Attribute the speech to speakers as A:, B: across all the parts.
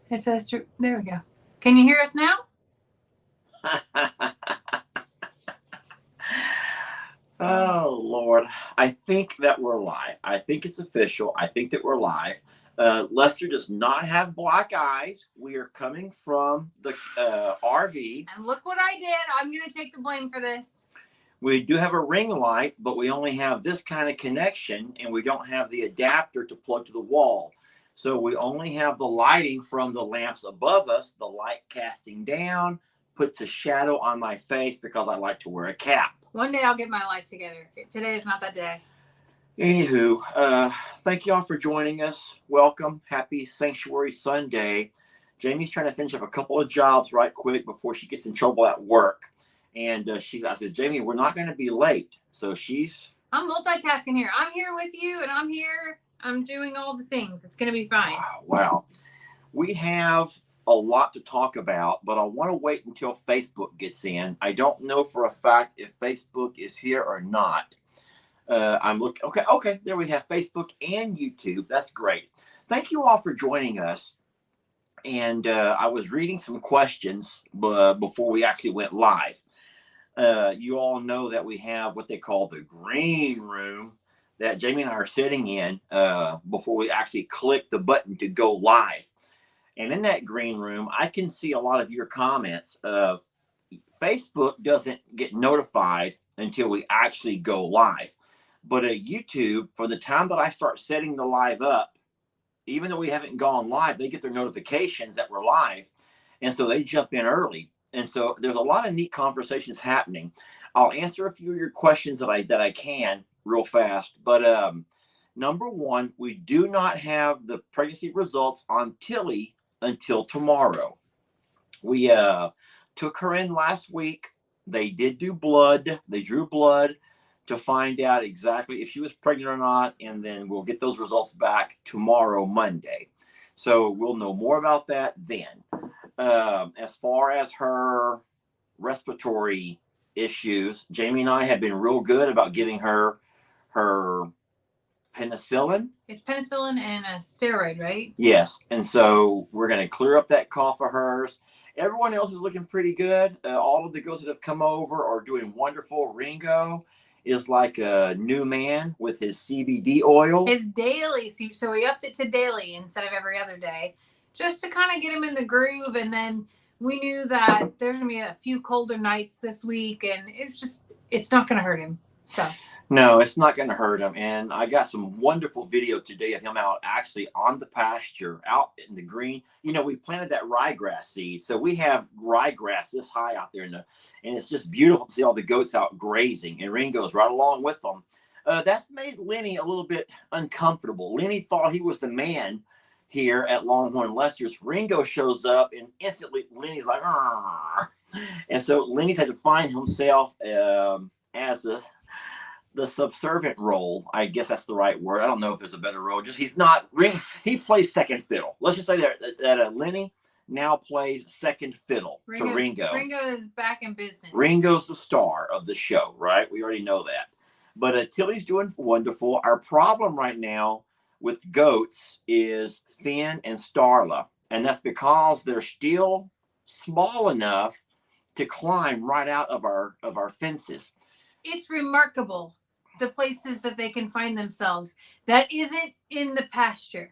A: It says, there we go. Can you hear us now?
B: Oh, Lord. I think that we're live. I think it's official. I think that we're live. Lester does not have black eyes. We are coming from the RV.
A: And look what I did. I'm going to take the blame for this.
B: We do have a ring light, but we only have this kind of connection, and we don't have the adapter to plug to the wall. So we only have the lighting from the lamps above us, the light casting down, puts a shadow on my face because I like to wear a cap.
A: One day I'll get my life together. Today is not that day.
B: Anywho, thank y'all for joining us. Welcome. Happy Sanctuary Sunday. Jamie's trying to finish up a couple of jobs right quick before she gets in trouble at work. And I said, Jamie, we're not going to be late. So
A: I'm multitasking here. I'm here with you, and I'm here. I'm doing all the things. It's going to be fine.
B: Wow. We have a lot to talk about, but I want to wait until Facebook gets in. I don't know for a fact if Facebook is here or not. I'm looking. Okay. There we have Facebook and YouTube. That's great. Thank you all for joining us. And I was reading some questions before we actually went live. You all know that we have what they call the green room that Jamie and I are sitting in before we actually click the button to go live. And in that green room, I can see a lot of your comments. Facebook doesn't get notified until we actually go live. But YouTube, for the time that I start setting the live up, even though we haven't gone live, they get their notifications that we're live. And so they jump in early. And so there's a lot of neat conversations happening. I'll answer a few of your questions that I can real fast. But number one, we do not have the pregnancy results on Tilly until tomorrow. We took her in last week. They did do blood. They drew blood to find out exactly if she was pregnant or not. And then we'll get those results back tomorrow, Monday. So we'll know more about that then. As far as her respiratory issues, Jamie and I have been real good about giving her penicillin.
A: It's penicillin and a steroid, right?
B: Yes. And so we're going to clear up that cough of hers. Everyone else is looking pretty good. All of the girls that have come over are doing wonderful. Ringo is like a new man with his CBD oil.
A: His daily, so we upped it to daily instead of every other day, just to kind of get him in the groove. And then we knew that there's going to be a few colder nights this week, and it's not going to hurt him. So.
B: No, it's not going to hurt him. And I got some wonderful video today of him out actually on the pasture, out in the green. You know, we planted that ryegrass seed. So we have ryegrass this high out there. And it's just beautiful to see all the goats out grazing. And Ringo's right along with them. That's made Lenny a little bit uncomfortable. Lenny thought he was the man here at Longhorn Lester's. Ringo shows up and instantly Lenny's like, argh. And so Lenny's had to find himself as the subservient role. I guess that's the right word. I don't know if there's a better role. Just he plays second fiddle. Let's just say that Lenny now plays second fiddle to Ringo.
A: Ringo is back in business.
B: Ringo's the star of the show, right? We already know that. But Tilly's doing wonderful. Our problem right now with goats is Finn and Starla. And that's because they're still small enough to climb right out of our fences.
A: It's remarkable the places that they can find themselves that isn't in the pasture.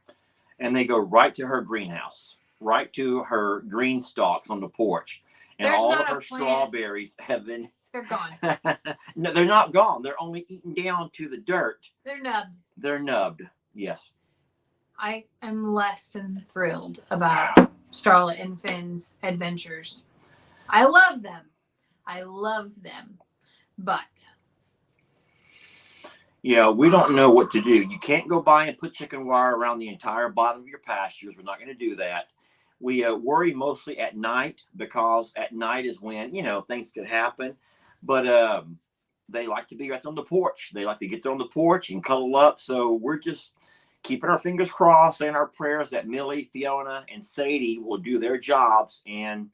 B: And they go right to her greenhouse, right to her green stalks on the porch. And all of her strawberries have been...
A: They're gone.
B: No, they're not gone. They're only eaten down to the dirt.
A: They're nubbed.
B: Yes.
A: I am less than thrilled about Starla and Finn's adventures. I love them. But...
B: yeah, we don't know what to do. You can't go by and put chicken wire around the entire bottom of your pastures. We're not going to do that. We worry mostly at night because at night is when, things could happen. But they like to be right on the porch. They like to get there on the porch and cuddle up. So we're just keeping our fingers crossed, saying our prayers that Millie, Fiona, and Sadie will do their jobs. And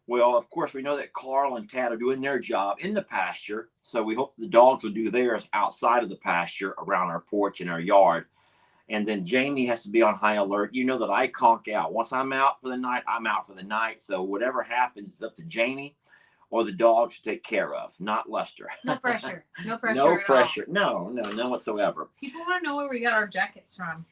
B: well, of course, we know that Carl and Tad are doing their job in the pasture. So we hope the dogs will do theirs outside of the pasture around our porch and our yard. And then Jamie has to be on high alert. You know that I conk out. Once I'm out for the night, I'm out for the night. So whatever happens is up to Jamie or the dog to take care of, not Lester.
A: No pressure. No pressure.
B: No
A: at
B: pressure.
A: All.
B: No whatsoever.
A: People want to know where we got our jackets from.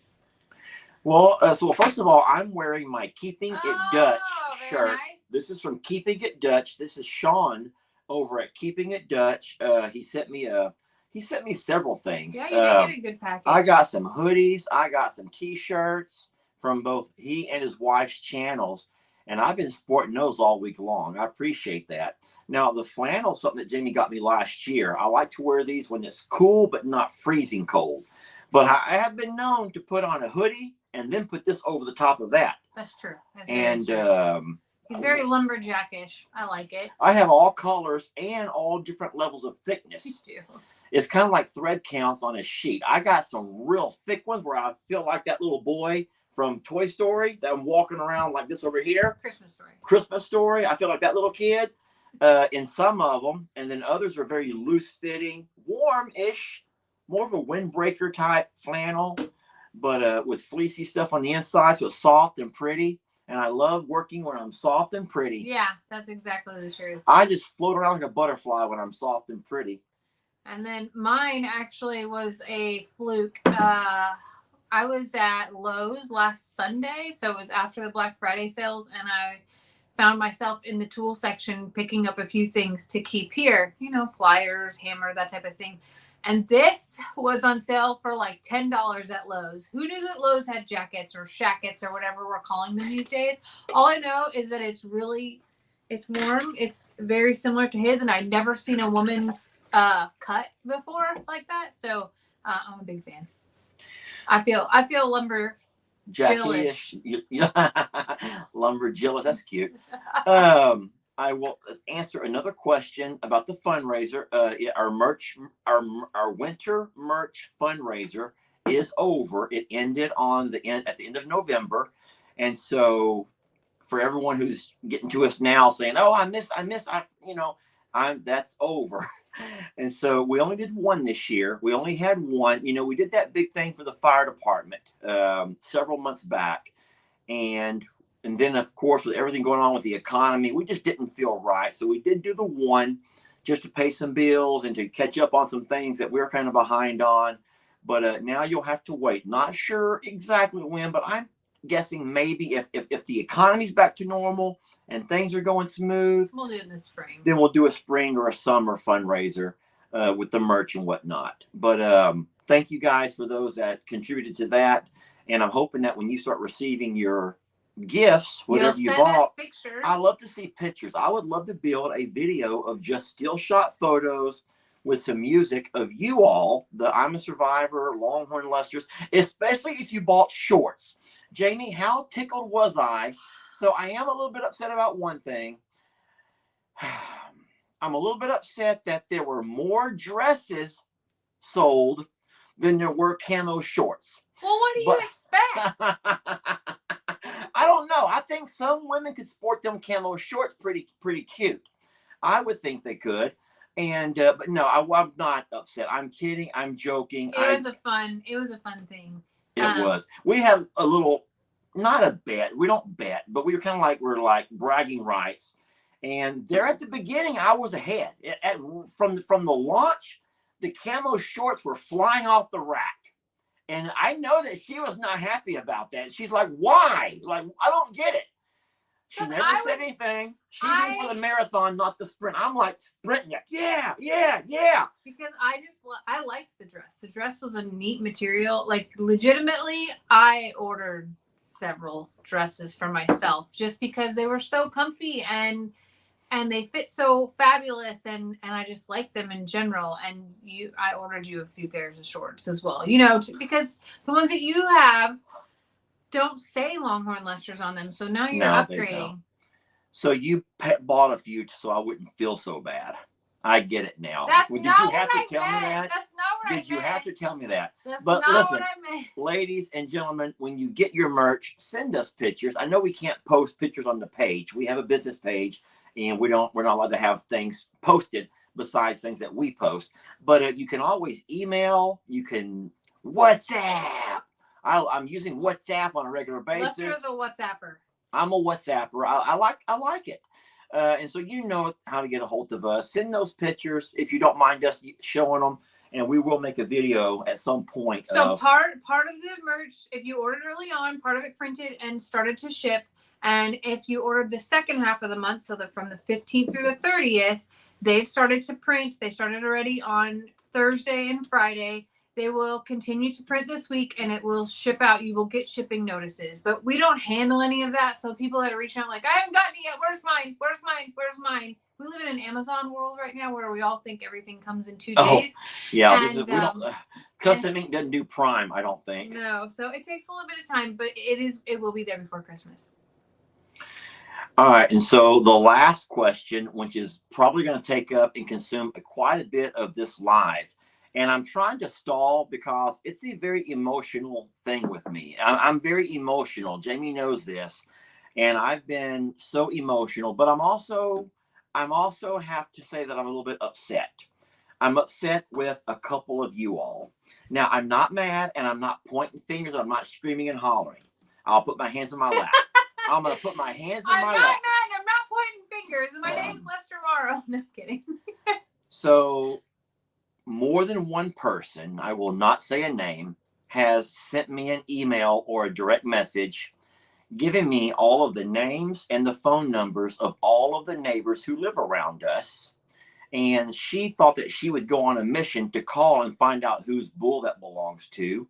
B: Well, so first of all, I'm wearing my Keeping It Dutch shirt.
A: Nice.
B: This is from Keeping It Dutch. This is Sean over at Keeping It Dutch. He sent me several things.
A: Yeah, you did get a good package.
B: I got some hoodies. I got some T-shirts from both he and his wife's channels, and I've been sporting those all week long. I appreciate that. Now, the flannel, something that Jamie got me last year. I like to wear these when it's cool but not freezing cold. But I have been known to put on a hoodie and then put this over the top of that.
A: That's true. That's
B: and
A: true. He's very lumberjackish. I like it.
B: I have all colors and all different levels of thickness.
A: You do.
B: It's kind of like thread counts on a sheet. I got some real thick ones where I feel like that little boy from Toy Story that I'm walking around like this over here. Christmas Story. I feel like that little kid in some of them. And then others are very loose fitting, warm-ish, more of a windbreaker type flannel, but with fleecy stuff on the inside. So it's soft and pretty. And I love working when I'm soft and pretty.
A: Yeah, that's exactly the truth.
B: I just float around like a butterfly when I'm soft and pretty.
A: And then mine actually was a fluke. I was at Lowe's last Sunday, so it was after the Black Friday sales, and I found myself in the tool section picking up a few things to keep here. You know, pliers, hammer, that type of thing. And this was on sale for like $10 at Lowe's. Who knew that Lowe's had jackets or shackets or whatever we're calling them these days? All I know is that it's warm. It's very similar to his, and I'd never seen a woman's cut before like that. So I'm a big fan. I feel lumber
B: Jackie-ish. Lumberjillish. That's cute. I will answer another question about the fundraiser. Our winter merch fundraiser is over. It ended at the end of November, and so for everyone who's getting to us now saying, "Oh, I missed," that's over. And so we only did one this year. We only had one. We did that big thing for the fire department several months back, and then, of course, with everything going on with the economy, we just didn't feel right. So we did do the one just to pay some bills and to catch up on some things that we were kind of behind on. But now you'll have to wait. Not sure exactly when, but I'm guessing maybe if the economy's back to normal and things are going smooth,
A: we'll do it in the spring.
B: Then we'll do a spring or a summer fundraiser with the merch and whatnot. But thank you guys for those that contributed to that. And I'm hoping that when you start receiving your gifts, whatever you bought, I love to see pictures. I would love to build a video of just still shot photos with some music of you all, the I'm a Survivor, Longhorn Lesters, especially if you bought shorts. Jamie, how tickled was I? So I am a little bit upset about one thing. I'm a little bit upset that there were more dresses sold than there were camo shorts.
A: Well, what do you expect?
B: I don't know. I think some women could sport them camo shorts pretty cute. I would think they could. And but no, I'm not upset. I'm kidding. I'm joking.
A: It was a fun thing.
B: It was. We had a little, not a bet. We don't bet, but we were kind of like, we're like bragging rights. And there at the beginning, I was ahead. From the launch, the camo shorts were flying off the rack. And I know that she was not happy about that. She's like, why? Like, I don't get it. She never said anything. She's in for the marathon, not the sprint. I'm like sprinting. Yeah.
A: Because I liked the dress. The dress was a neat material. Like, legitimately, I ordered several dresses for myself just because they were so comfy and they fit so fabulous, and I just like them in general. And I ordered you a few pairs of shorts as well, because the ones that you have don't say Longhorn Lesters on them. So now you're upgrading.
B: So you bought a few so I wouldn't feel so bad. I get it now.
A: Did you have to tell me that? That's not what I meant.
B: Did you have to tell me that?
A: That's not what I meant.
B: Ladies and gentlemen, when you get your merch, send us pictures. I know we can't post pictures on the page. We have a business page, and we're not allowed to have things posted besides things that we post. But you can always email. You can WhatsApp. I'm using WhatsApp on a regular basis.
A: Lester's a WhatsApper.
B: I'm a WhatsApper. I like it. And so you know how to get a hold of us. Send those pictures if you don't mind us showing them, and we will make a video at some point.
A: So part of the merch, if you ordered early on, part of it printed and started to ship. And if you ordered the second half of the month, so that from the 15th through the 30th, they've started to print. They started already on Thursday and Friday. They will continue to print this week, and it will ship out. You will get shipping notices, but we don't handle any of that. So people that are reaching out like, I haven't gotten it yet. Where's mine? Where's mine? Where's mine? We live in an Amazon world right now where we all think everything comes in 2 days.
B: Yeah,
A: And,
B: Custom Ink doesn't do Prime, I don't think.
A: No, so it takes a little bit of time, but it will be there before Christmas.
B: All right, and so the last question, which is probably going to take up and consume quite a bit of this live, and I'm trying to stall because it's a very emotional thing with me. I'm very emotional. Jamie knows this, and I've been so emotional. But I'm also have to say that I'm a little bit upset. I'm upset with a couple of you all. Now, I'm not mad, and I'm not pointing fingers. I'm not screaming and hollering. I'll put my hands in my lap. I'm going to put my hands in my lap.
A: I'm not mad. I'm not pointing fingers. My name's Lester Morrow. No, I'm kidding.
B: So more than one person, I will not say a name, has sent me an email or a direct message giving me all of the names and the phone numbers of all of the neighbors who live around us. And she thought that she would go on a mission to call and find out whose bull that belongs to.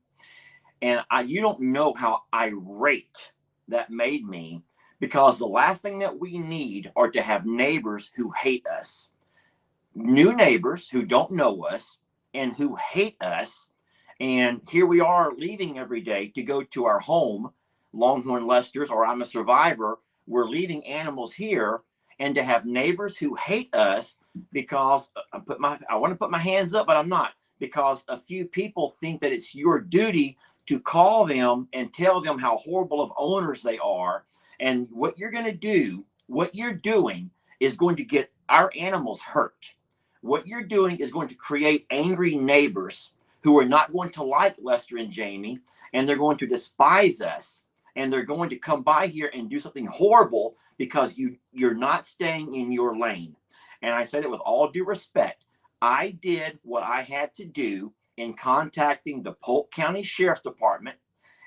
B: And you don't know how irate that made me, because the last thing that we need are to have neighbors who hate us. New neighbors who don't know us and who hate us. And here we are leaving every day to go to our home, Longhorn Lester's, or I'm a Survivor. We're leaving animals here, and to have neighbors who hate us because I want to put my hands up, but I'm not, because a few people think that it's your duty to call them and tell them how horrible of owners they are. And what you're going to do, what you're doing is going to get our animals hurt. What you're doing is going to create angry neighbors who are not going to like Lester and Jamie, and they're going to despise us, and they're going to come by here and do something horrible because you're not staying in your lane. And I said it with all due respect. I did what I had to do in contacting the Polk County Sheriff's Department,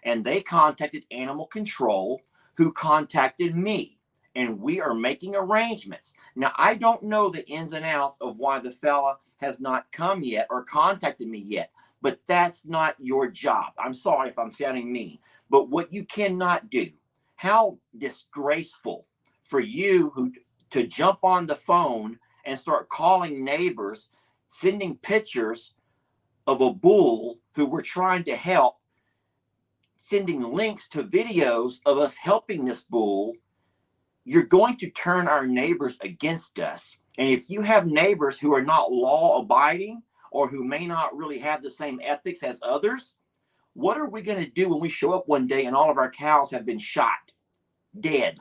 B: and they contacted Animal Control, who contacted me. And we are making arrangements. Now, I don't know the ins and outs of why the fella has not come yet or contacted me yet, but that's not your job. I'm sorry if I'm sounding mean, but what you cannot do, how disgraceful for you to jump on the phone and start calling neighbors, sending pictures of a bull who we're trying to help, sending links to videos of us helping this bull. You're going to turn our neighbors against us. And if you have neighbors who are not law abiding or who may not really have the same ethics as others, what are we going to do when we show up one day and all of our cows have been shot dead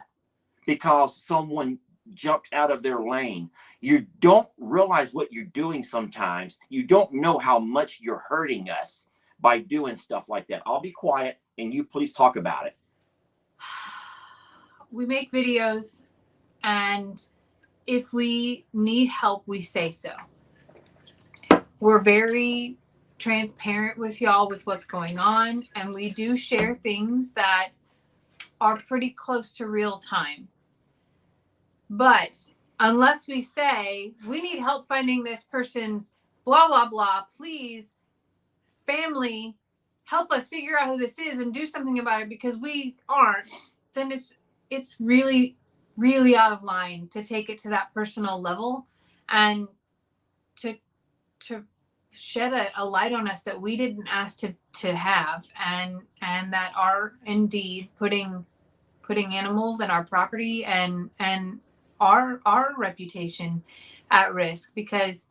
B: because someone jumped out of their lane? You don't realize what you're doing sometimes. You don't know how much you're hurting us by doing stuff like that. I'll be quiet and you please talk about it.
A: We make videos, and if we need help, we say so. We're very transparent with y'all with what's going on, and we do share things that are pretty close to real time. But unless we say, we need help finding this person's blah, blah, blah, please, family, help us figure out who this is and do something about it because we aren't, then it's really, really out of line to take it to that personal level and to shed a light on us that we didn't ask to have, and that are indeed putting animals and our property and our reputation at risk. Because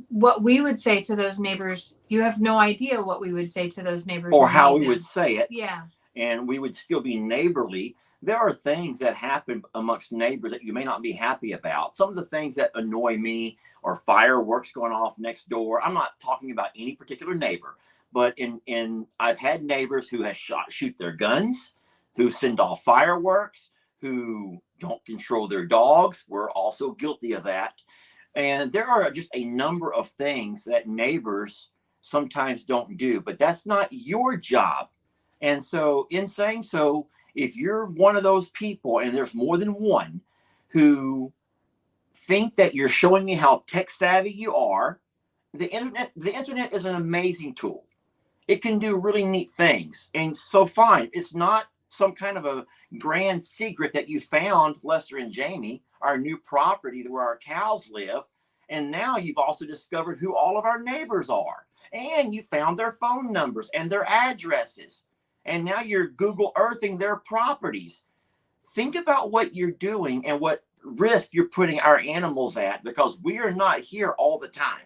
A: what we would say to those neighbors, you have no idea what we would say to those neighbors
B: or how we would say it.
A: Yeah.
B: And we would still be neighborly. There are things that happen amongst neighbors that you may not be happy about. Some of the things that annoy me are fireworks going off next door. I'm not talking about any particular neighbor, But I've had neighbors who have shoot their guns, who send off fireworks, who don't control their dogs. We're also guilty of that. And there are just a number of things that neighbors sometimes don't do, but that's not your job. And so, in saying so, if you're one of those people, and there's more than one, who think that you're showing me how tech savvy you are, the internet is an amazing tool. It can do really neat things. And so fine, it's not some kind of a grand secret that you found Lester and Jamie, our new property where our cows live. And now you've also discovered who all of our neighbors are. And you found their phone numbers and their addresses. And now you're Google Earthing their properties. Think about what you're doing and what risk you're putting our animals at, because we are not here all the time.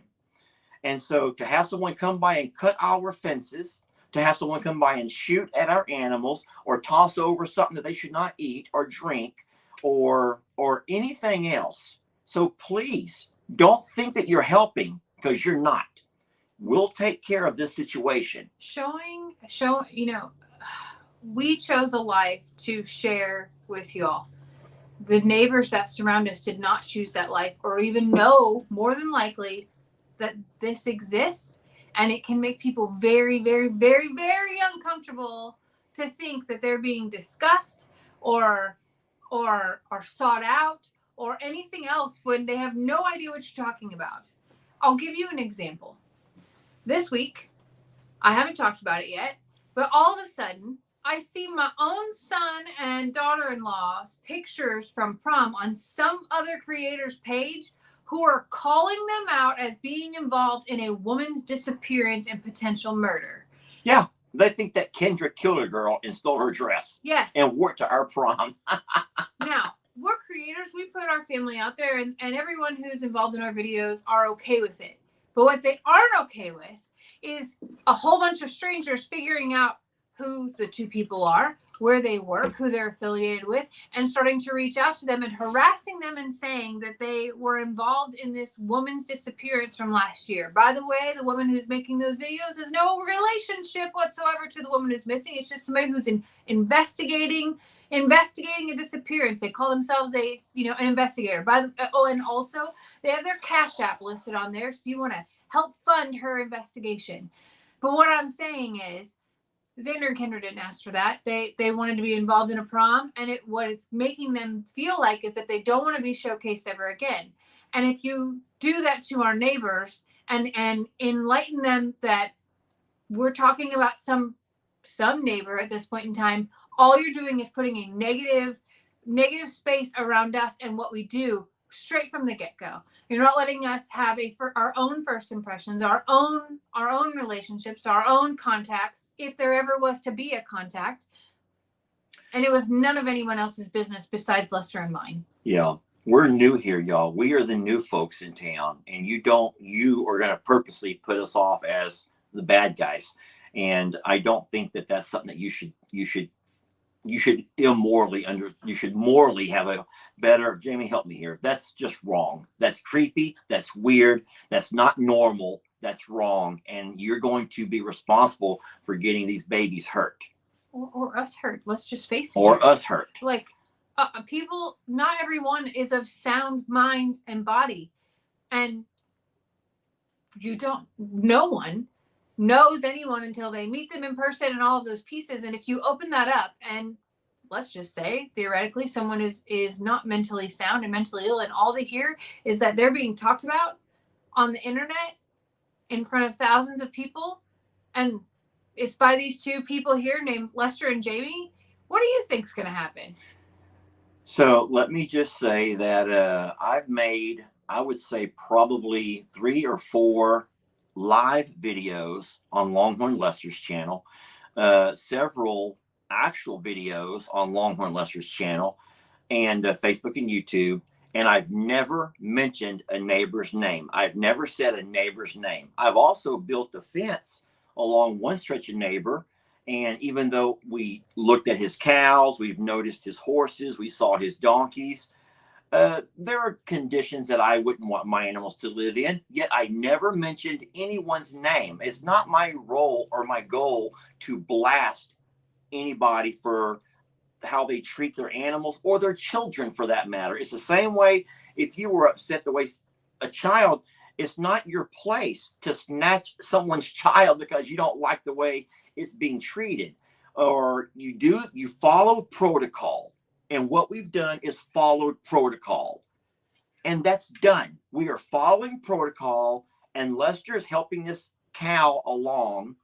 B: And so to have someone come by and cut our fences, to have someone come by and shoot at our animals, or toss over something that they should not eat or drink, or anything else. So please don't think that you're helping, because you're not. We'll take care of this situation.
A: We chose a life to share with y'all. The neighbors that surround us did not choose that life, or even know, more than likely, that this exists. And it can make people very, very, very, very uncomfortable to think that they're being discussed or sought out or anything else when they have no idea what you're talking about. I'll give you an example. This week, I haven't talked about it yet, but all of a sudden, I see my own son and daughter-in-law's pictures from prom on some other creator's page, who are calling them out as being involved in a woman's disappearance and potential murder.
B: Yeah, they think that Kendra killed a girl and stole her dress.
A: Yes.
B: And wore it to our prom.
A: Now, we're creators. We put our family out there, and everyone who's involved in our videos are okay with it. But what they aren't okay with is a whole bunch of strangers figuring out who the two people are, where they work, who they're affiliated with, and starting to reach out to them and harassing them and saying that they were involved in this woman's disappearance from last year. By the way, the woman who's making those videos has no relationship whatsoever to the woman who's missing. It's just somebody who's investigating a disappearance. They call themselves an investigator. And also they have their Cash App listed on there if you want to help fund her investigation. But what I'm saying is, Xander and Kendra didn't ask for that. They wanted to be involved in a prom, and what it's making them feel like is that they don't want to be showcased ever again. And if you do that to our neighbors and enlighten them that we're talking about some neighbor at this point in time, all you're doing is putting a negative space around us and what we do straight from the get-go. You're not letting us have our own first impressions, our own relationships, our own contacts, if there ever was to be a contact. And it was none of anyone else's business besides Lester and mine.
B: Yeah, we're new here, y'all. We are the new folks in town, and you are going to purposely put us off as the bad guys. And I don't think that that's something that you should morally have a better. Jamie, help me here. That's just wrong. That's creepy. That's weird. That's not normal. That's wrong. And you're going to be responsible for getting these babies hurt.
A: Or us hurt. Let's just face it.
B: Or us hurt.
A: Like, people, not everyone is of sound mind and body. And no one knows anyone until they meet them in person and all of those pieces. And if you open that up, and let's just say theoretically someone is not mentally sound and mentally ill, and all they hear is that they're being talked about on the internet in front of thousands of people, and it's by these two people here named Lester and Jamie, what do you think's going to happen?
B: So let me just say that I've made, I would say, probably 3 or 4 live videos on Longhorn Lester's channel, several actual videos on Longhorn Lester's channel, and Facebook and YouTube. And I've never mentioned a neighbor's name. I've never said a neighbor's name. I've also built a fence along one stretch of neighbor. And even though we looked at his cows, we've noticed his horses, we saw his donkeys, There are conditions that I wouldn't want my animals to live in, yet I never mentioned anyone's name. It's not my role or my goal to blast anybody for how they treat their animals or their children for that matter. It's the same way if you were upset the way a child, it's not your place to snatch someone's child because you don't like the way it's being treated. Or you follow protocol. And what we've done is followed protocol. And that's done. We are following protocol, and Lester's helping this cow along.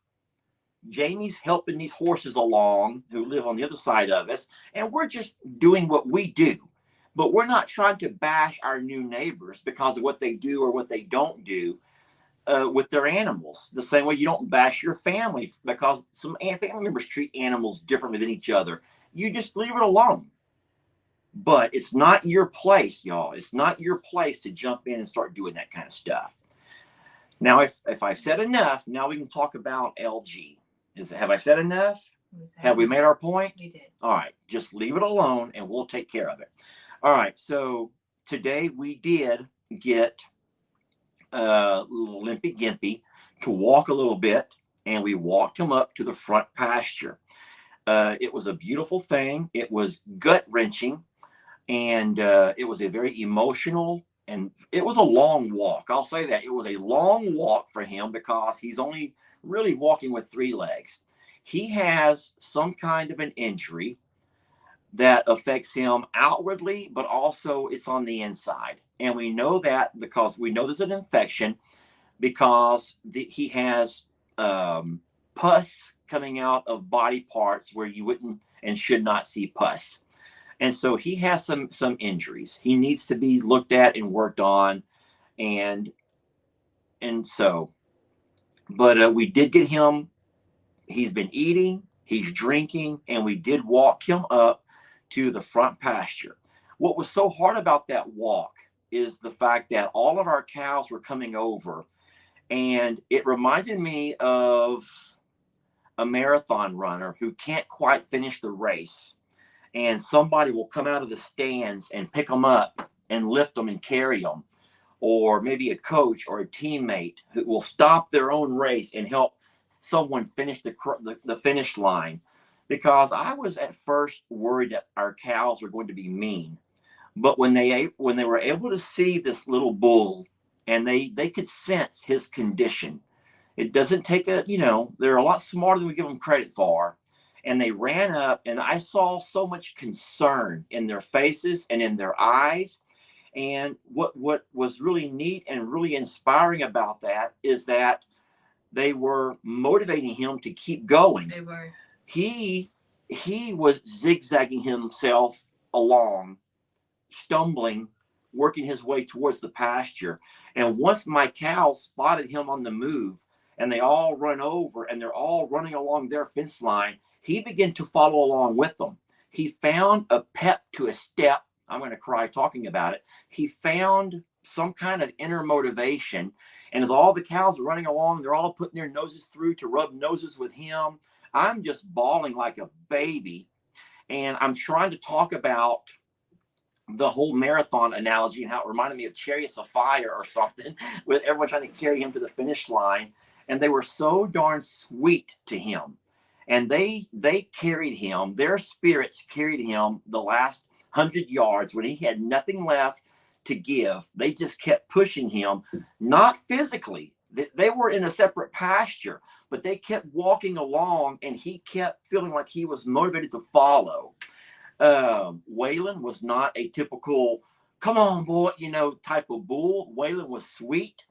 B: Jamie's helping these horses along who live on the other side of us. And we're just doing what we do. But we're not trying to bash our new neighbors because of what they do or what they don't do with their animals. The same way you don't bash your family because some family members treat animals differently than each other. You just leave it alone. But it's not your place, y'all. It's not your place to jump in and start doing that kind of stuff. Now, if I've said enough, now we can talk about LG. Have I said enough? Have we made our point?
A: We did.
B: All right. Just leave it alone and we'll take care of it. All right. So today we did get little Limpy Gimpy to walk a little bit, and we walked him up to the front pasture. It was a beautiful thing. It was gut-wrenching. And it was a very emotional, and it was a long walk. I'll say that. It was a long walk for him because he's only really walking with 3 legs. He has some kind of an injury that affects him outwardly, but also it's on the inside. And we know that because we know there's an infection because he has pus coming out of body parts where you wouldn't and should not see pus. And so he has some injuries. He needs to be looked at and worked on. And so, but we did get him. He's been eating, he's drinking, and we did walk him up to the front pasture. What was so hard about that walk is the fact that all of our cows were coming over, and it reminded me of a marathon runner who can't quite finish the race. And somebody will come out of the stands and pick them up and lift them and carry them. Or maybe a coach or a teammate who will stop their own race and help someone finish the finish line. Because I was at first worried that our cows were going to be mean. But when they were able to see this little bull and they could sense his condition, it doesn't take they're a lot smarter than we give them credit for. And they ran up, and I saw so much concern in their faces and in their eyes. And what was really neat and really inspiring about that is that they were motivating him to keep going.
A: They were.
B: He was zigzagging himself along, stumbling, working his way towards the pasture. And once my cows spotted him on the move, and they all run over, and they're all running along their fence line, he began to follow along with them. He found a pep to a step. I'm going to cry talking about it. He found some kind of inner motivation. And as all the cows are running along, they're all putting their noses through to rub noses with him. I'm just bawling like a baby. And I'm trying to talk about the whole marathon analogy and how it reminded me of Chariots of Fire or something, with everyone trying to carry him to the finish line. And they were so darn sweet to him. And they carried him, their spirits carried him the last 100 yards when he had nothing left to give. They just kept pushing him, not physically. They were in a separate pasture, but they kept walking along, and he kept feeling like he was motivated to follow. Waylon was not a typical, come on, boy, type of bull. Waylon was sweet,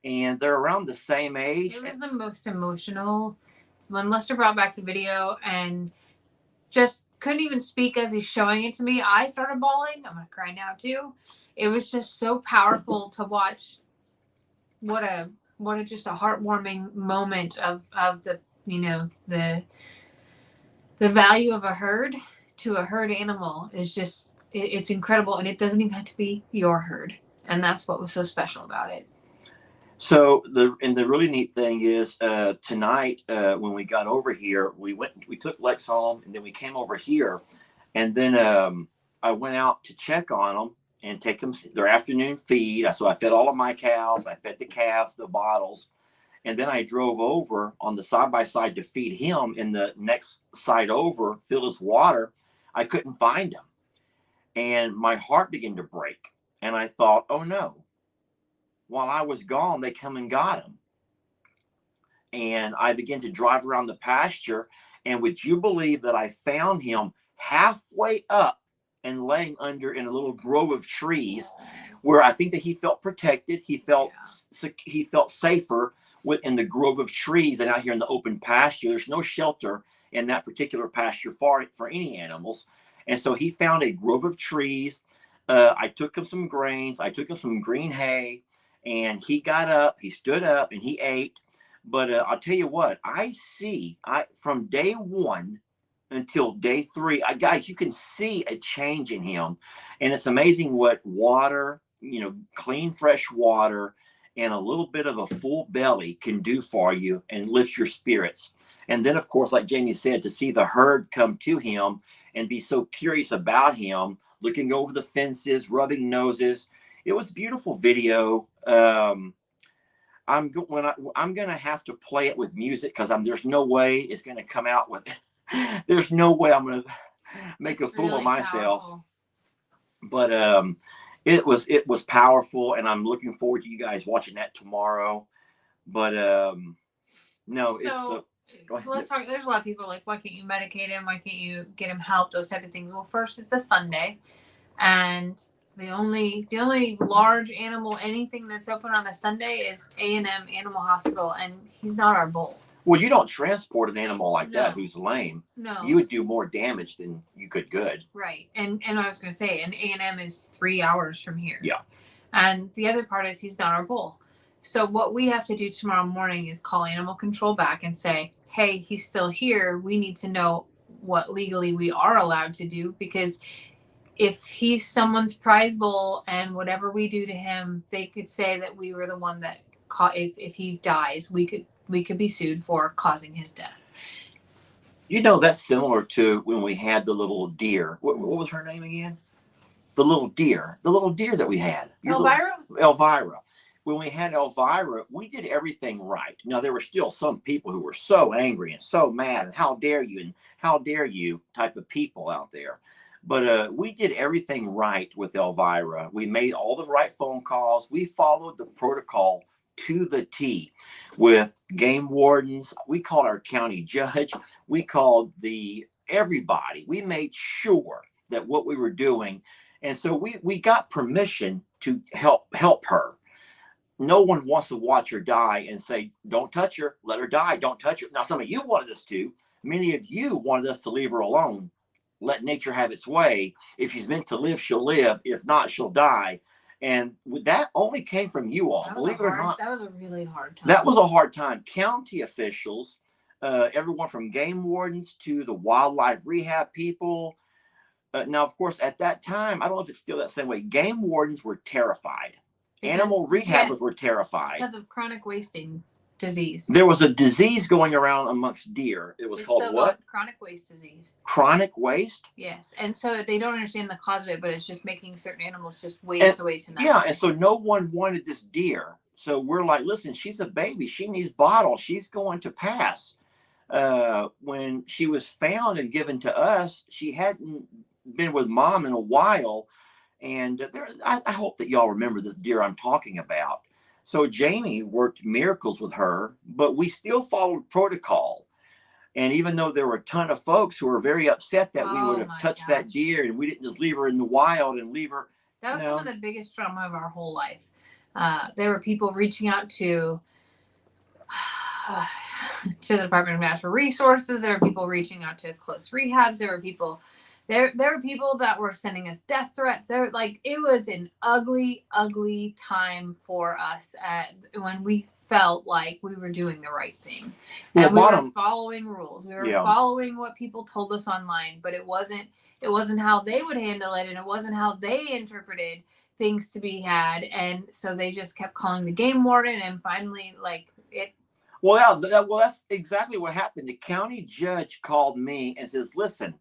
B: and they're around the same age.
A: It was the most emotional. When Lester brought back the video and just couldn't even speak as he's showing it to me, I started bawling. I'm going to cry now too. It was just so powerful to watch. What a just a heartwarming moment of the value of a herd to a herd animal is just, it's incredible. And it doesn't even have to be your herd. And that's what was so special about it.
B: So the really neat thing is tonight when we got over here, we took Lex home, and then we came over here, and then I went out to check on him, and take them their afternoon feed. So I fed all of my cows. I fed the calves, the bottles. And then I drove over on the side-by-side to feed him in the next side over, fill his water. I couldn't find him. And my heart began to break. And I thought, oh no, while I was gone, they come and got him. And I began to drive around the pasture. And would you believe that I found him halfway up and laying under in a little grove of trees where I think that he felt protected. He felt safer within the grove of trees and out here in the open pasture. There's no shelter in that particular pasture for any animals. And so he found a grove of trees. I took him some grains. I took him some green hay, and he got up, he stood up, and he ate. But I'll tell you what, from day one until day 3, guys, you can see a change in him. And it's amazing what water, clean, fresh water, and a little bit of a full belly can do for you and lift your spirits. And then, of course, like Jamie said, to see the herd come to him and be so curious about him, looking over the fences, rubbing noses. It was a beautiful video. I'm going to have to play it with music because there's no way it's going to come out with there's no way I'm going to make a fool of myself. Powerful. But it was powerful, and I'm looking forward to you guys watching that tomorrow. But no,
A: so, let's talk. There's a lot of people like, why can't you medicate him? Why can't you get him help? Those type of things. Well, first, it's a Sunday, and the only large animal, anything that's open on a Sunday is A&M Animal Hospital, and he's not our bull.
B: Well, you don't transport an animal like that who's lame.
A: No.
B: You would do more damage than you could good.
A: Right. And I was going to say, and A&M is 3 hours from here.
B: Yeah.
A: And the other part is he's not our bull. So what we have to do tomorrow morning is call animal control back and say, hey, he's still here. We need to know what legally we are allowed to do, because if he's someone's prize bull and whatever we do to him, they could say that we were the one that if he dies, we could be sued for causing his death.
B: That's similar to when we had the little deer. What was her name again? The little deer that we had. Elvira. When we had Elvira, we did everything right. Now, there were still some people who were so angry and so mad, and how dare you type of people out there. But we did everything right with Elvira. We made all the right phone calls. We followed the protocol to the T with game wardens. We called our county judge. We called everybody. We made sure that what we were doing. And so we got permission to help her. No one wants to watch her die and say, don't touch her, let her die, don't touch her. Now, some of you wanted us to. Many of you wanted us to leave her alone. Let nature have its way. If she's meant to live, she'll live. If not, she'll die. And that only came from you all. Believe it or not.
A: That was a really hard time.
B: That was a hard time. County officials, everyone from game wardens to the wildlife rehab people. Now, of course, at that time, I don't know if it's still that same way. Game wardens were terrified. Animal rehabbers were terrified.
A: Because of chronic wasting disease.
B: There was a disease going around amongst deer. It was called what?
A: Chronic waste disease.
B: Chronic waste?
A: Yes. And so they don't understand the cause of it, but it's just making certain animals just waste away tonight.
B: Yeah. And so no one wanted this deer. So we're like, listen, she's a baby. She needs bottles. She's going to pass. When she was found and given to us, she hadn't been with mom in a while. And I hope that y'all remember this deer I'm talking about. So Jamie worked miracles with her, but we still followed protocol. And even though there were a ton of folks who were very upset that we would have touched that deer and we didn't just leave her in the wild and leave her.
A: That was some of the biggest trauma of our whole life. There were people reaching out to the Department of Natural Resources. There were people reaching out to close rehabs. There were people that were sending us death threats. It was an ugly, ugly time for us when we felt like we were doing the right thing. And we were following rules. We were following what people told us online, but it wasn't how they would handle it, and it wasn't how they interpreted things to be had. And so they just kept calling the game warden, and finally
B: Well, that's exactly what happened. The county judge called me and says, listen,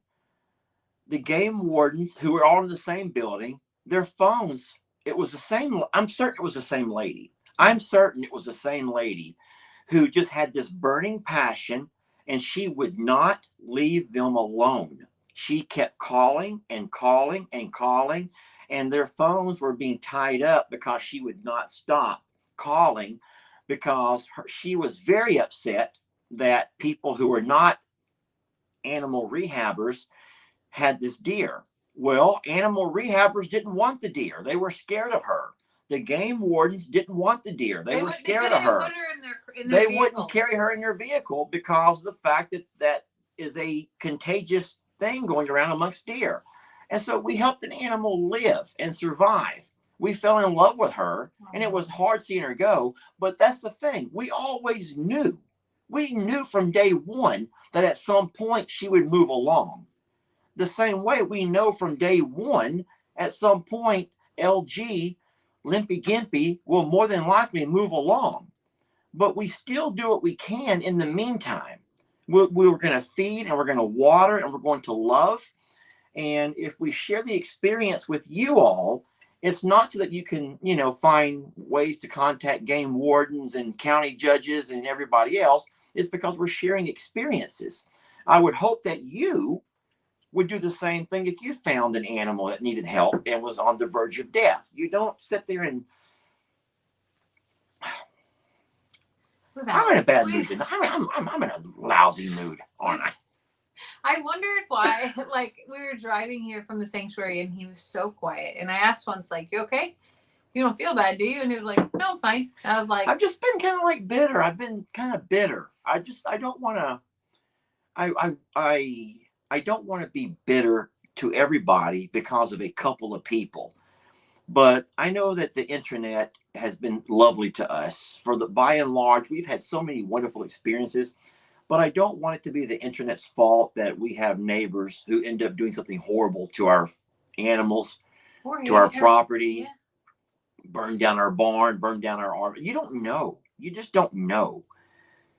B: the game wardens, who are all in the same building, their phones, it was the same. I'm certain it was the same lady. I'm certain it was the same lady who just had this burning passion, and she would not leave them alone. She kept calling and calling and calling, and their phones were being tied up because she would not stop calling, because she was very upset that people who were not animal rehabbers had this deer. Well, animal rehabbers didn't want the deer. They were scared of her. The game wardens didn't want the deer. They were scared of her. They wouldn't carry her in their vehicle because of the fact that that is a contagious thing going around amongst deer. And so we helped an animal live and survive. We fell in love with her, and it was hard seeing her go. But that's the thing. We always knew. We knew from day one that at some point she would move along. The same way we know from day one, at some point, LG, Limpy Gimpy, will more than likely move along. But we still do what we can in the meantime. We're going to feed, and we're going to water, and we're going to love. And if we share the experience with you all, it's not so that you can, find ways to contact game wardens and county judges and everybody else. It's because we're sharing experiences. I would hope that you would do the same thing if you found an animal that needed help and was on the verge of death. You don't sit there and I'm in a bad mood tonight. I'm in a lousy mood, aren't I?
A: I wondered why, like, we were driving here from the sanctuary and he was so quiet. And I asked once, like, you okay? You don't feel bad, do you? And he was like, no, I'm fine. And I was like,
B: I've just been kind of like bitter. I've been kind of bitter. I don't want to, I don't want to be bitter to everybody because of a couple of people. But I know that the internet has been lovely to us. By and large, we've had so many wonderful experiences. But I don't want it to be the internet's fault that we have neighbors who end up doing something horrible to our animals, to our property, burn down our barn, burn down our arm. You don't know. You just don't know.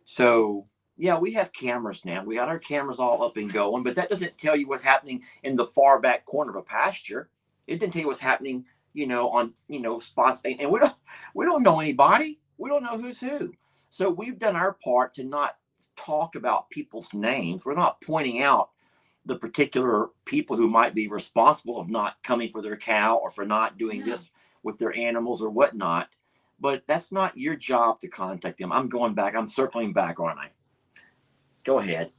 B: So, yeah, we have cameras now. We got our cameras all up and going, but that doesn't tell you what's happening in the far back corner of a pasture. It didn't tell you what's happening, on, spots. And we don't know anybody. We don't know who's who. So we've done our part to not talk about people's names. We're not pointing out the particular people who might be responsible of not coming for their cow or for not doing this with their animals or whatnot. But that's not your job to contact them. I'm going back. I'm circling back, aren't I? Go ahead.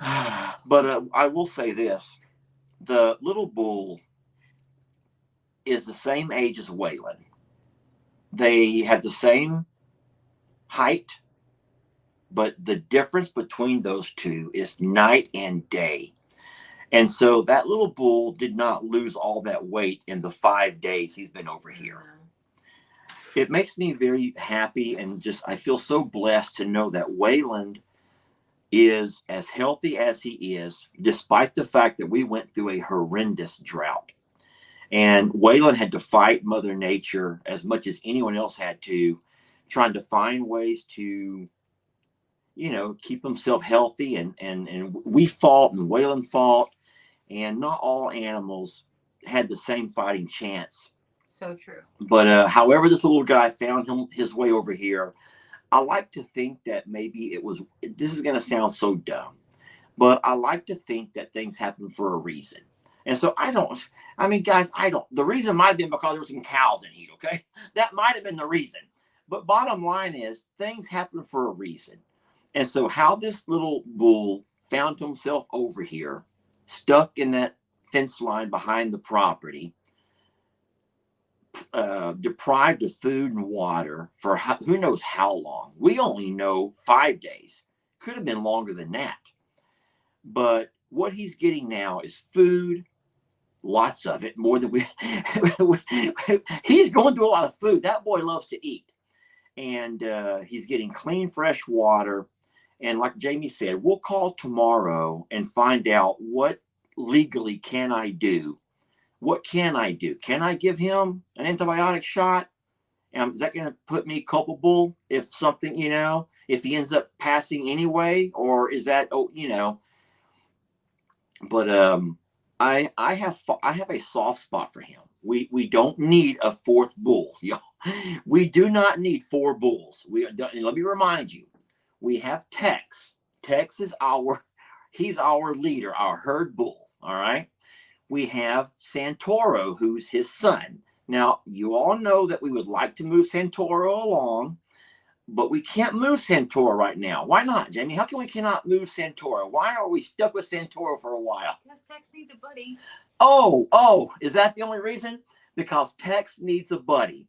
B: But I will say this. The little bull is the same age as Waylon. They have the same height, but the difference between those two is night and day. And so that little bull did not lose all that weight in the 5 days he's been over here. It makes me very happy, and I feel so blessed to know that Waylon is as healthy as he is, despite the fact that we went through a horrendous drought. And Waylon had to fight Mother Nature as much as anyone else had to, trying to find ways to keep himself healthy, and we fought, and Waylon fought, and not all animals had the same fighting chance.
A: So true.
B: But however this little guy found his way over here, I like to think that maybe this is going to sound so dumb, but I like to think that things happen for a reason. And so the reason might have been because there were some cows in heat, okay? That might have been the reason. But bottom line is, things happen for a reason. And so how this little bull found himself over here, stuck in that fence line behind the property, deprived of food and water for who knows how long. We only know 5 days. Could have been longer than that. But what he's getting now is food, lots of it, more than he's going through a lot of food. That boy loves to eat. And he's getting clean, fresh water. And like Jamie said, we'll call tomorrow and find out what legally can I do. What can I do? Can I give him an antibiotic shot? Is that going to put me culpable if something, if he ends up passing anyway? Or is that, But I have a soft spot for him. We don't need a fourth bull, y'all. We do not need four bulls. Let me remind you, we have Tex. Tex is he's our leader, our herd bull. All right. We have Santoro, who's his son. Now, you all know that we would like to move Santoro along, but we can't move Santoro right now. Why not, Jamie? How come we cannot move Santoro? Why are we stuck with Santoro for a while?
A: Because Tex needs a buddy.
B: Oh, is that the only reason? Because Tex needs a buddy.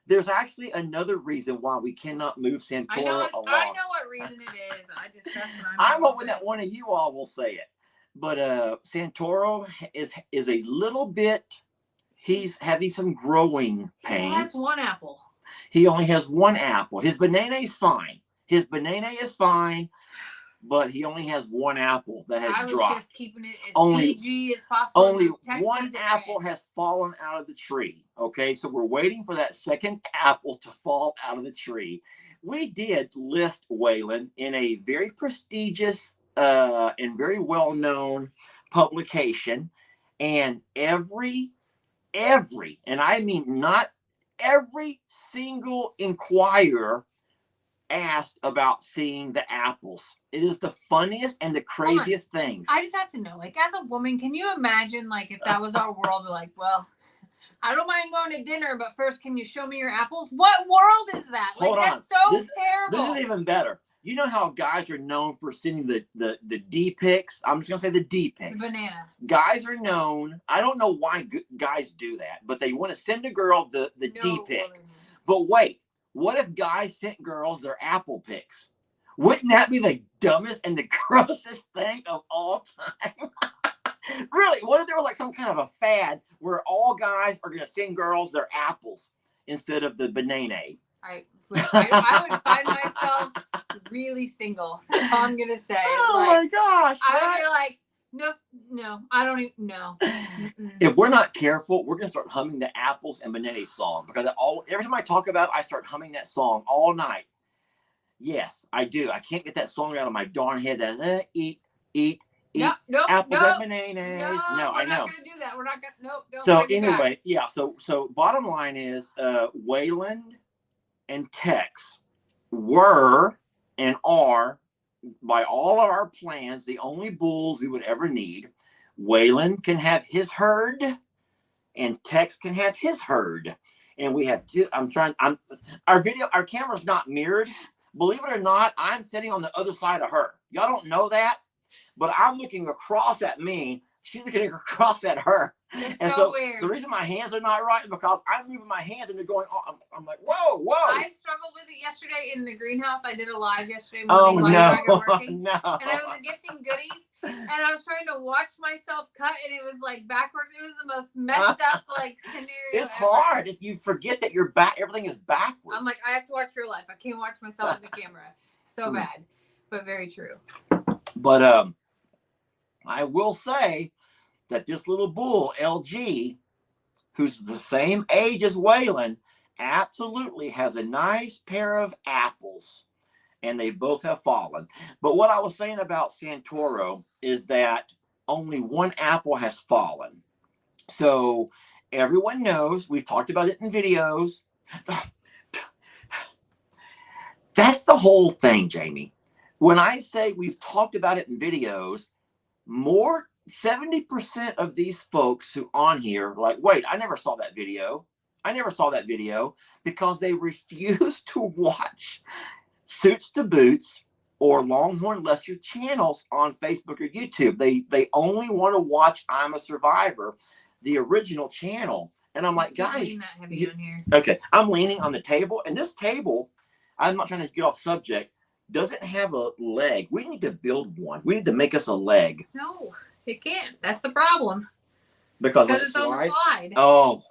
B: There's actually another reason why we cannot move Santoro along.
A: I know what reason it is. That's what
B: I'm hoping that one of you all will say it. But Santoro is a little bit, he's having some growing pains.
A: He has one apple.
B: He only has one apple. His banana is fine. But he only has one apple that has dropped.
A: I was just keeping it as PG as possible.
B: Only one apple has fallen out of the tree. Okay, so we're waiting for that second apple to fall out of the tree. We did list Waylon in a very prestigious and very well-known publication, and every, and I mean not every single inquirer asked about seeing the apples. It is the funniest and the craziest things.
A: I just have to know, like, as a woman, can you imagine, like, if that was our world, like, well, I don't mind going to dinner, but first, can you show me your apples? What world is that?
B: Hold on.
A: That's so terrible.
B: This is even better. You know how guys are known for sending the D pics? I'm just going to say the D pics.
A: The banana.
B: Guys are known. I don't know why guys do that, but they want to send a girl the D pic. But wait, what if guys sent girls their apple pics? Wouldn't that be the dumbest and the grossest thing of all time? Really, what if there was like some kind of a fad where all guys are going to send girls their apples instead of the banana?
A: I would find myself really single. That's all I'm going to say.
B: Oh my gosh.
A: I would be like, no, I don't even know.
B: If we're not careful, we're going to start humming the apples and banana song, because every time I talk about it, I start humming that song all night. Yes, I do. I can't get that song out of my darn head. That eat apples and bananas. No, I know.
A: We're not going to do that. We're not going to. Nope.
B: So anyway, yeah. So bottom line is, Waylon and Tex were and are, by all of our plans, the only bulls we would ever need. Waylon can have his herd, and Tex can have his herd, and we have two. Our camera's not mirrored. Believe it or not, I'm sitting on the other side of her. Y'all don't know that, but I'm looking across at me. She's looking across at her.
A: It's so weird.
B: The reason my hands are not right is because I'm moving my hands and they're going on. I'm like, whoa.
A: I struggled with it yesterday in the greenhouse. I did a live yesterday morning while you were working.
B: No.
A: And I was gifting goodies, and I was trying to watch myself cut, and it was like backwards. It was the most messed up like scenario.
B: It's hard if you forget that you're back. Everything is backwards.
A: I'm like, I have to watch real life. I can't watch myself in the camera. So bad, but very true.
B: But I will say that this little bull, LG, who's the same age as Waylon, absolutely has a nice pair of apples, and they both have fallen. But what I was saying about Santoro is that only one apple has fallen. So everyone knows, we've talked about it in videos. That's the whole thing, Jamie. When I say we've talked about it in videos, 70% of these folks who on here are like, wait, I never saw that video. Because they refuse to watch Suits to Boots or Longhorn Lester channels on Facebook or YouTube. They only want to watch I'm a Survivor, the original channel. And I'm like, guys, okay, I'm leaning on the table, and this table, I'm not trying to get off subject, doesn't have a leg. We need to build one. We need to make us a leg.
A: No, it can't. That's the problem.
B: Because
A: it's on the slide.
B: Oh.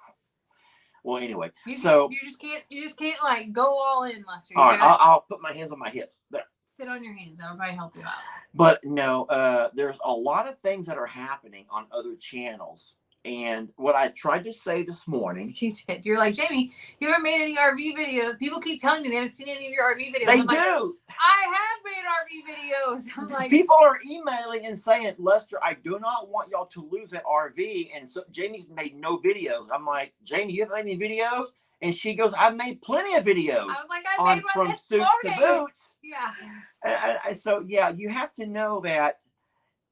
B: Well, anyway.
A: You just can't like go all in, Lester.
B: All right, I'll put my hands on my hips. There.
A: Sit on your hands. That'll probably help you out.
B: But no, there's a lot of things that are happening on other channels And what I tried to say this morning.
A: You did. You're like, Jamie, you haven't made any RV videos. People keep telling me they haven't seen any of your RV videos.
B: They
A: I'm
B: do.
A: Like, I have made RV videos. I'm like,
B: people are emailing and saying, Lester, I do not want y'all to lose that RV. And so Jamie's made no videos. I'm like, Jamie, you haven't made any videos? And she goes, I've made plenty of videos.
A: I was like, I made one
B: from
A: this
B: suits
A: morning.
B: to boots.
A: Yeah.
B: So, yeah, you have to know that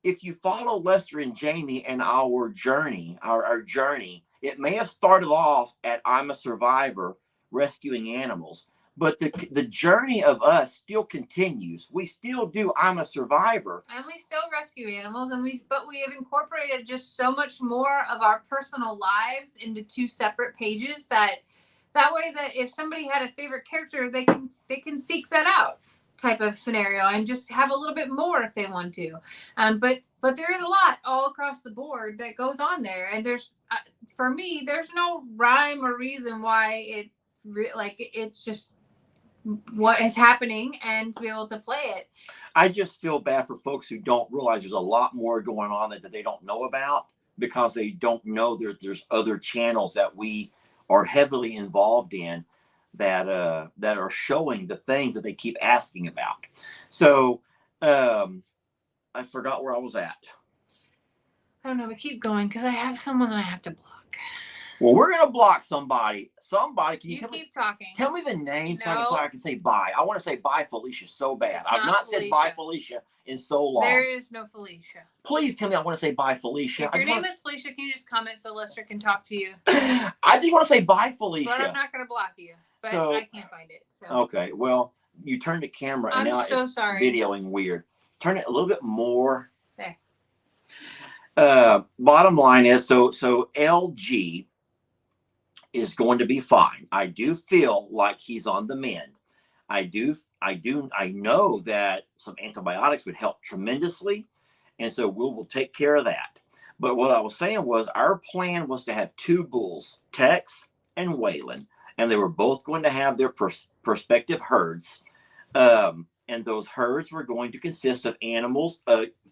B: if you follow Lester and Jamie and our journey, our journey, it may have started off at I'm a survivor rescuing animals, but the journey of us still continues. We still do I'm a survivor.
A: And we still rescue animals, but we have incorporated just so much more of our personal lives into 2 separate pages that way that if somebody had a favorite character, they can seek that out type of scenario and just have a little bit more if they want to. But there is a lot all across the board that goes on there, and there's for me, there's no rhyme or reason why it's just what is happening, and to be able to play it.
B: I just feel bad for folks who don't realize there's a lot more going on that they don't know about, because they don't know there's other channels that we are heavily involved in that are showing the things that they keep asking about. So I forgot where I was at.
A: I don't know, but keep going, because I have someone that I have to block.
B: Well, we're gonna block somebody. Can
A: you keep talking?
B: Tell me the name
A: No.
B: so I can say bye. I want to say bye, Felicia, so bad. I've not said bye, Felicia, in so long.
A: There is no Felicia.
B: Please tell me I want to say bye, Felicia.
A: If your name is Felicia, can you just comment so Lester can talk to you?
B: I just want to say bye, Felicia.
A: But I'm not gonna block you. But I can't find it. So.
B: Okay, well, you turned the camera and now it's videoing weird. Turn it a little bit more.
A: There.
B: Bottom line is, so LG is going to be fine. I do feel like he's on the mend. I know that some antibiotics would help tremendously, and so we'll take care of that. But what I was saying was, our plan was to have 2 bulls, Tex and Waylon, and they were both going to have their prospective herds. And those herds were going to consist of animals,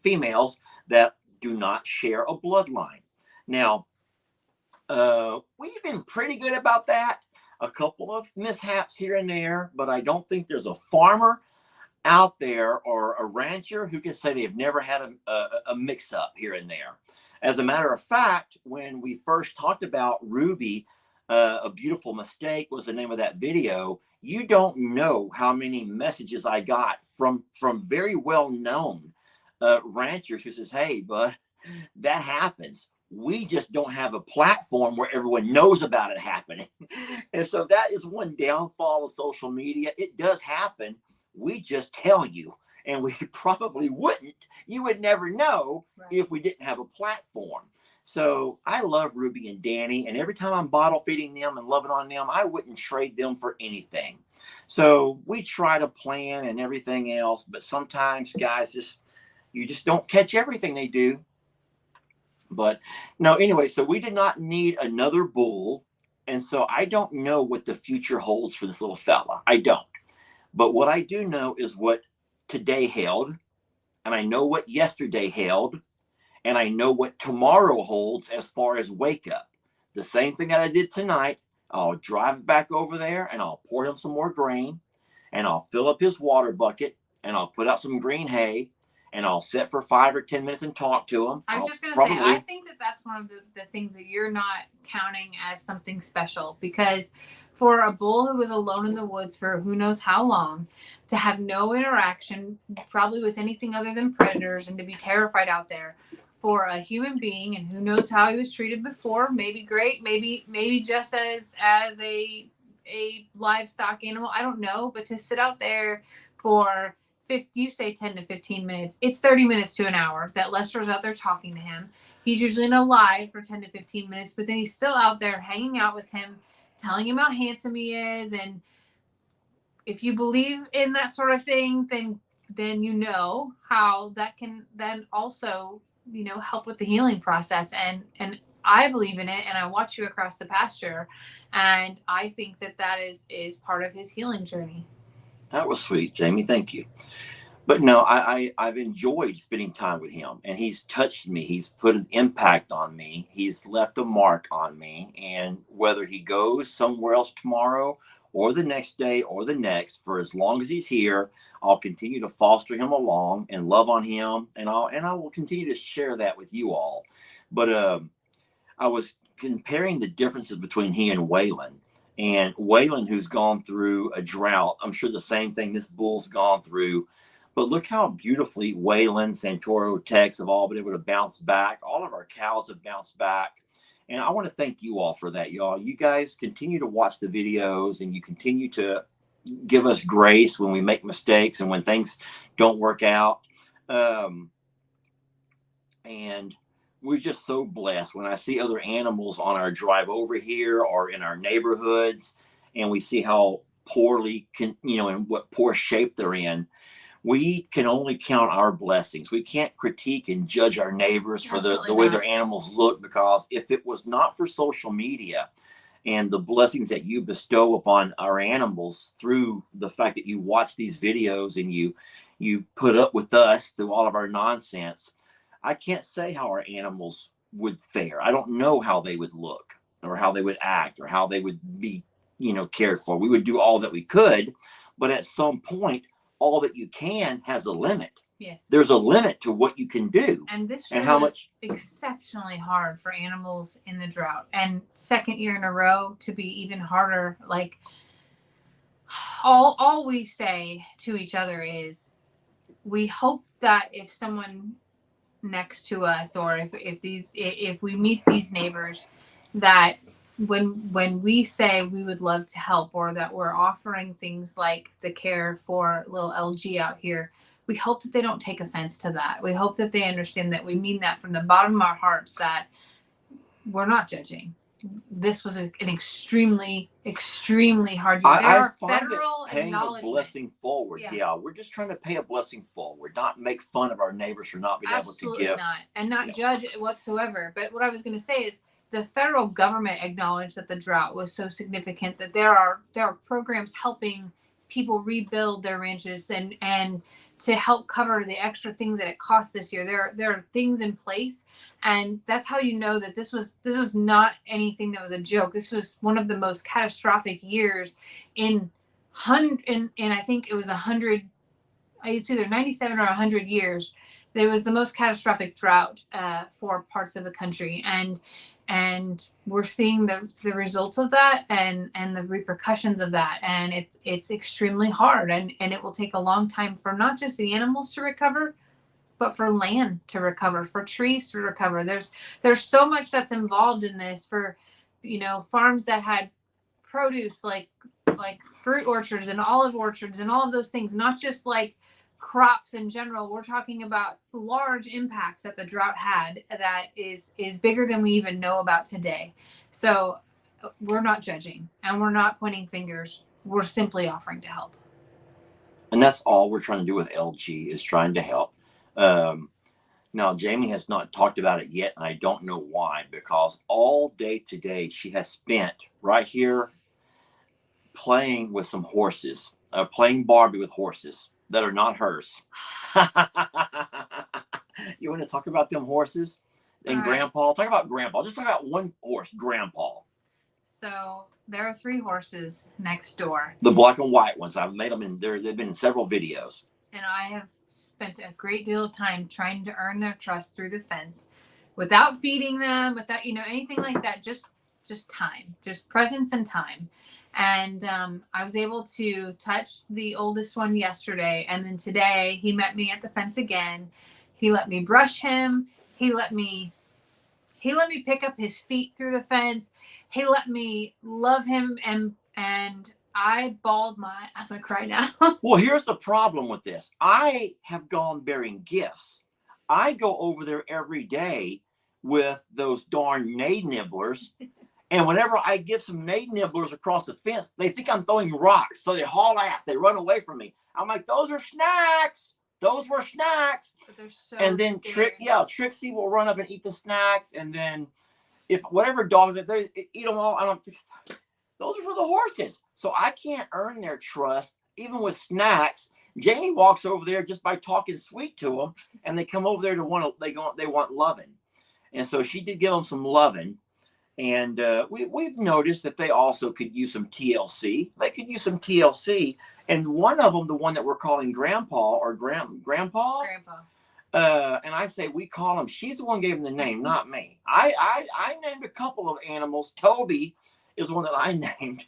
B: females that do not share a bloodline. Now, we've been pretty good about that. A couple of mishaps here and there, but I don't think there's a farmer out there or a rancher who can say they've never had a mix-up here and there. As a matter of fact, when we first talked about Ruby, A Beautiful Mistake was the name of that video. You don't know how many messages I got from very well-known ranchers who says, hey, bud, that happens. We just don't have a platform where everyone knows about it happening. And so that is one downfall of social media. It does happen. We just tell you, and we probably wouldn't. You would never know if we didn't have a platform. So I love Ruby and Danny, and every time I'm bottle feeding them and loving on them, I wouldn't trade them for anything. So we try to plan and everything else, but sometimes guys you just don't catch everything they do. But no, anyway, so we did not need another bull. And so I don't know what the future holds for this little fella. I don't. But what I do know is what today held. And I know what yesterday held. And I know what tomorrow holds as far as wake up. The same thing that I did tonight. I'll drive back over there and I'll pour him some more grain. And I'll fill up his water bucket. And I'll put out some green hay. And I'll sit for 5 or 10 minutes and talk to him.
A: I was just going to say, I think that's one of the things that you're not counting as something special, because for a bull who was alone in the woods for who knows how long, to have no interaction probably with anything other than predators, and to be terrified out there, for a human being, and who knows how he was treated before, maybe great, maybe just as a livestock animal, I don't know, but to sit out there for you say 10 to 15 minutes. It's 30 minutes to an hour that Lester's out there talking to him. He's usually in a live for 10 to 15 minutes, but then he's still out there hanging out with him, telling him how handsome he is. And if you believe in that sort of thing, then you know how that can then also, help with the healing process. And I believe in it, and I watch you across the pasture, and I think that is part of his healing journey.
B: That was sweet, Jamie. Thank you. But no, I've enjoyed spending time with him, and he's touched me. He's put an impact on me. He's left a mark on me. And whether he goes somewhere else tomorrow or the next day or the next, for as long as he's here, I'll continue to foster him along and love on him, and I will continue to share that with you all. But I was comparing the differences between he and Waylon. And Waylon, who's gone through a drought, I'm sure the same thing this bull's gone through. But look how beautifully Waylon, Santoro, Tex have all been able to bounce back. All of our cows have bounced back. And I want to thank you all for that, y'all. You guys continue to watch the videos, and you continue to give us grace when we make mistakes and when things don't work out. And we're just so blessed when I see other animals on our drive over here or in our neighborhoods, and we see how poorly, in what poor shape they're in. We can only count our blessings. We can't critique and judge our neighbors for the way their animals look, because if it was not for social media and the blessings that you bestow upon our animals through the fact that you watch these videos and you put up with us through all of our nonsense, I can't say how our animals would fare. I don't know how they would look or how they would act or how they would be, cared for. We would do all that we could, but at some point, all that you can has a limit.
A: Yes.
B: There's a limit to what you can do.
A: And this
B: and how much
A: exceptionally hard for animals in the drought. And second year in a row to be even harder. Like all we say to each other is we hope that if someone next to us or if we meet these neighbors, that when we say we would love to help, or that we're offering things like the care for little LG out here, we hope that they don't take offense to that. We hope that they understand that we mean that from the bottom of our hearts, that we're not judging. This was an extremely, extremely hard year. There are federal
B: paying a blessing forward. Yeah, we're just trying to pay a blessing forward, not make fun of our neighbors for not being able to give.
A: Absolutely not, and not judge it whatsoever. But what I was going to say is, the federal government acknowledged that the drought was so significant that there are programs helping people rebuild their ranches and to help cover the extra things that it cost this year. There are things in place, and that's how you know that this was not anything that was a joke. This was one of the most catastrophic years in I think it was 100. It's either 97 or 100 years. There was the most catastrophic drought for parts of the country, and we're seeing the results of that and the repercussions of that. And it's extremely hard, and it will take a long time for not just the animals to recover, but for land to recover, for trees to recover. There's so much that's involved in this for, farms that had produce like fruit orchards and olive orchards and all of those things, not just like crops in general. We're talking about large impacts that the drought had that is bigger than we even know about today. So we're not judging and we're not pointing fingers. We're simply offering to help.
B: And that's all we're trying to do with LG, is trying to help. Now, Jamie has not talked about it yet, and I don't know why, because all day today she has spent right here playing with some horses, playing Barbie with horses that are not hers. You want to talk about them horses and Grandpa? Talk about Grandpa. Just talk about one horse, Grandpa.
A: So there are 3 horses next door.
B: The black and white ones. I've made them in there. They've been in several videos.
A: And I have spent a great deal of time trying to earn their trust through the fence, without feeding them, without anything like that. Just time, just presence and time. And I was able to touch the oldest one yesterday, and then today he met me at the fence again. He let me brush him. He let me pick up his feet through the fence. He let me love him, and I bawled I'm gonna cry now.
B: Well, here's the problem with this. I have gone bearing gifts. I go over there every day with those darn nade nibblers. And whenever I give some nade nibblers across the fence, they think I'm throwing rocks. So they haul ass. They run away from me. I'm like, those are snacks. Those were snacks.
A: But they're so
B: and then Trixie will run up and eat the snacks. And then if whatever dogs, they eat them all. Those are for the horses. So I can't earn their trust, even with snacks. Jamie walks over there just by talking sweet to them, and they come over there to they want loving, and so she did give them some loving, and we've noticed that they also could use some TLC. They could use some TLC, and one of them, the one that we're calling Grandpa or Grandpa. And I say we call him. She's the one who gave him the name, not me. I named a couple of animals. Toby is one that I named,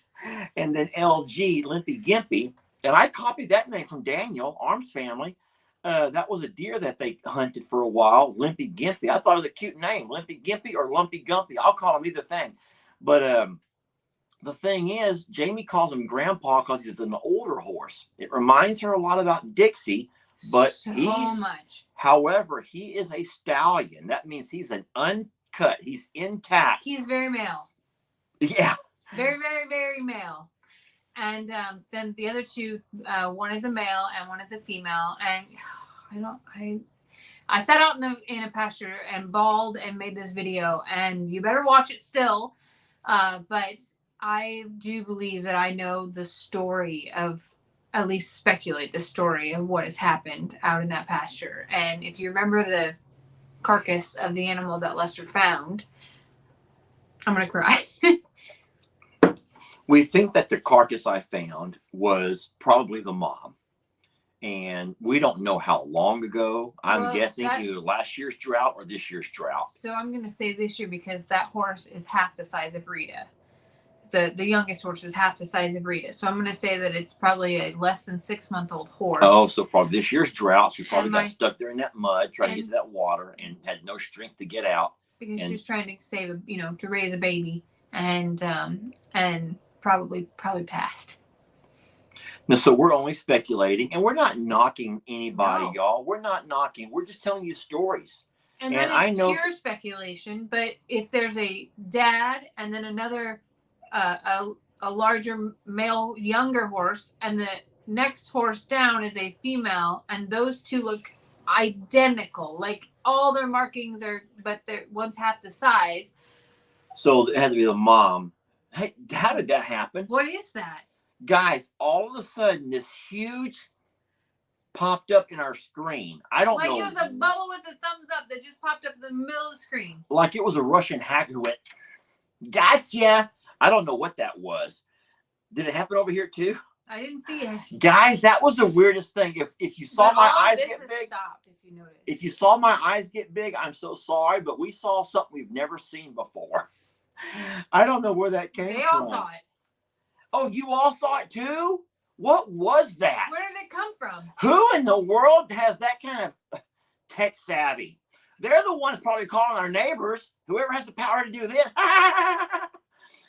B: and then LG, Limpy Gimpy, and I copied that name from Daniel Arms family. That was a deer that they hunted for a while, Limpy Gimpy. I thought it was a cute name, Limpy Gimpy or Lumpy Gumpy. I'll call him either thing. But the thing is, Jamie calls him Grandpa because he's an older horse. It reminds her a lot about Dixie. But however, he is a stallion. That means he's an uncut. He's intact.
A: He's very male.
B: Yeah.
A: Very, very, very male. And then the other two, one is a male and one is a female. And I sat out in a pasture and bawled and made this video. And you better watch it still. But I do believe that I know the story of, at least speculate the story of what has happened out in that pasture. And if you remember the carcass of the animal that Lester found, I'm going to cry.
B: We think that the carcass I found was probably the mom. And we don't know how long ago. I'm guessing either last year's drought or this year's drought.
A: So I'm going to say this year because that horse is half the size of Rita. The youngest horse is half the size of Rita. So I'm going to say that it's probably a less than 6-month-old horse.
B: Oh, so probably this year's drought. She probably got stuck there in that mud trying to get to that water and had no strength to get out.
A: Because she was trying to to raise a baby and probably passed.
B: Now, so we're only speculating and we're not knocking anybody, y'all. We're not knocking. We're just telling you stories.
A: And that is pure speculation. But if there's a dad and then another a larger male younger horse and the next horse down is a female and those two look identical, like all their markings are, but one's half the size,
B: so it had to be the mom. Hey, how did that happen?
A: What is that,
B: guys? All of a sudden this huge popped up in our screen. I don't know,
A: like it was a bubble with a thumbs up that just popped up in the middle of the screen,
B: like it was a Russian hacker who went gotcha. I don't know what that was. Did it happen over here too?
A: I didn't see it.
B: Guys, that was the weirdest thing. If you saw my eyes get big,
A: stopped, if you noticed.
B: If you saw my eyes get big, I'm so sorry, but we saw something we've never seen before. I don't know where that came from.
A: They all saw it.
B: Oh, you all saw it too? What was that?
A: Where did it come from?
B: Who in the world has that kind of tech savvy? They're the ones probably calling our neighbors. Whoever has the power to do this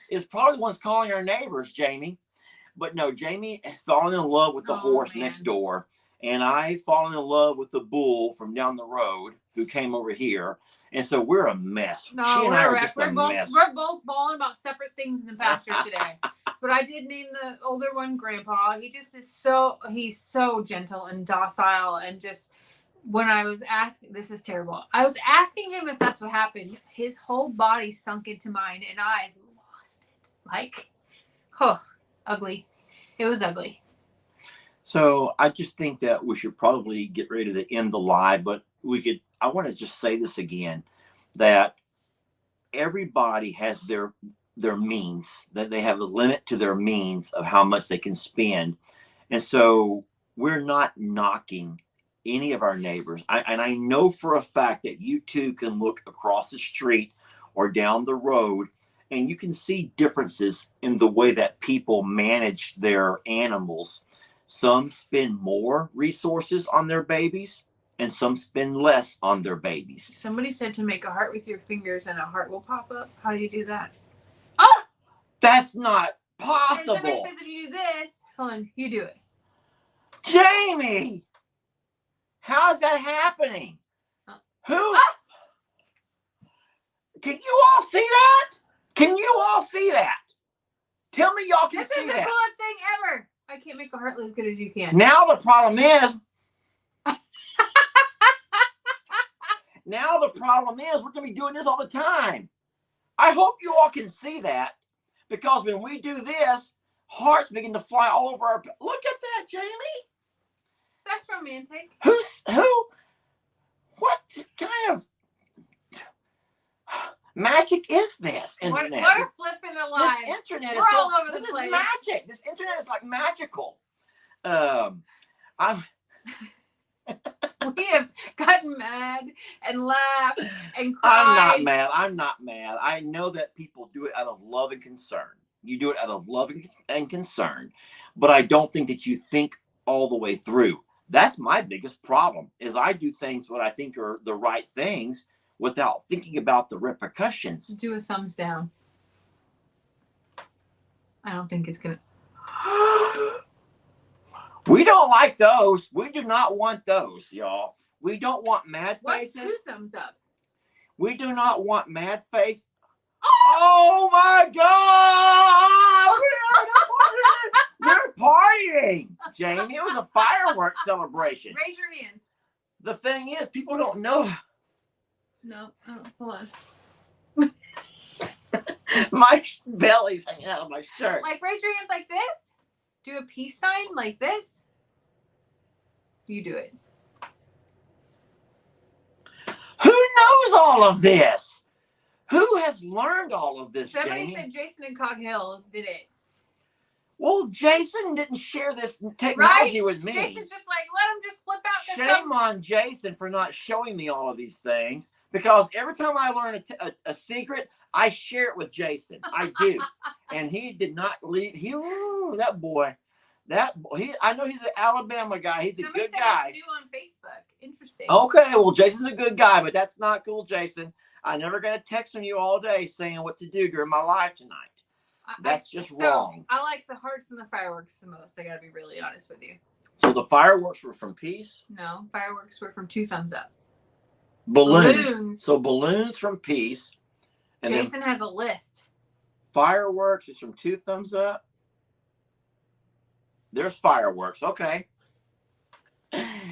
B: is probably the ones calling our neighbors, Jamie. But no, Jamie has fallen in love with the horse next door. And I've fallen in love with the bull from down the road who came over here. And so we're a mess.
A: No,
B: she and I are just a mess.
A: We're both bawling about separate things in the pasture today. But I did name the older one Grandpa. He just is he's so gentle and docile. And just when I was asking, this is terrible. I was asking him if that's what happened. His whole body sunk into mine and I lost it. Like, ugly. It was ugly.
B: So I just think that we should probably get ready to end the live, but I want to just say this again, that everybody has their means, that they have a limit to their means of how much they can spend. And so we're not knocking any of our neighbors. And I know for a fact that you too can look across the street or down the road and you can see differences in the way that people manage their animals. Some spend more resources on their babies and some spend less on their babies.
A: Somebody said to make a heart with your fingers and a heart will pop up. How do you do that? Oh!
B: That's not possible.
A: And somebody says if you do this, hold on, you do it.
B: Jamie! How's that happening? Who?
A: Ah!
B: Can you all see that? Can you all see that? Tell me y'all can see that.
A: This is the coolest thing ever. I can't make a heart as good as you can.
B: Now the problem is, we're going to be doing this all the time. I hope you all can see that because when we do this, hearts begin to fly all over our. Look at that, Jamie.
A: That's romantic.
B: What kind of magic is this internet?
A: What a flip in the line.
B: This internet
A: We're
B: is
A: all over the
B: this
A: place.
B: is magic. This internet is like magical.
A: We have gotten mad and laughed and cried.
B: I'm not mad. I'm not mad. I know that people do it out of love and concern. You do it out of love and concern, but I don't think that you think all the way through. That's my biggest problem, is I do things what I think are the right things without thinking about the repercussions.
A: Do a thumbs down. I don't think it's going to.
B: We don't like those. We do not want those, y'all. We don't want mad
A: What's
B: faces.
A: 2 thumbs up?
B: We do not want mad face. Oh my God! We're partying, Jamie. It was a fireworks celebration.
A: Raise your hands.
B: The thing is, people don't know.
A: No. Oh, hold on.
B: My belly's hanging out of my shirt.
A: Like, raise your hands like this. Do a peace sign like this. You do it.
B: Who knows all of this? Who has learned all of this,
A: Somebody
B: Jamie?
A: said Jason and Cog Hill did it.
B: Well, Jason didn't share this technology with me.
A: Jason's just like, let him just flip out the
B: Shame on Jason for not showing me all of these things, because every time I learn a secret, I share it with Jason. I do. And he did not leave. That boy. I know he's an Alabama guy. He's a
A: Somebody
B: good
A: said
B: guy.
A: it's new on Facebook. Interesting.
B: Okay, well, Jason's a good guy, but that's not cool, Jason. I never got a text from you all day saying what to do during my live tonight. That's just wrong.
A: I like the hearts and the fireworks the most. I got to be really honest with you.
B: So the fireworks were from Peace?
A: No, fireworks were from 2 thumbs up.
B: Balloons. So balloons from Peace. And
A: Jason has a list.
B: Fireworks is from 2 thumbs up. There's fireworks. Okay.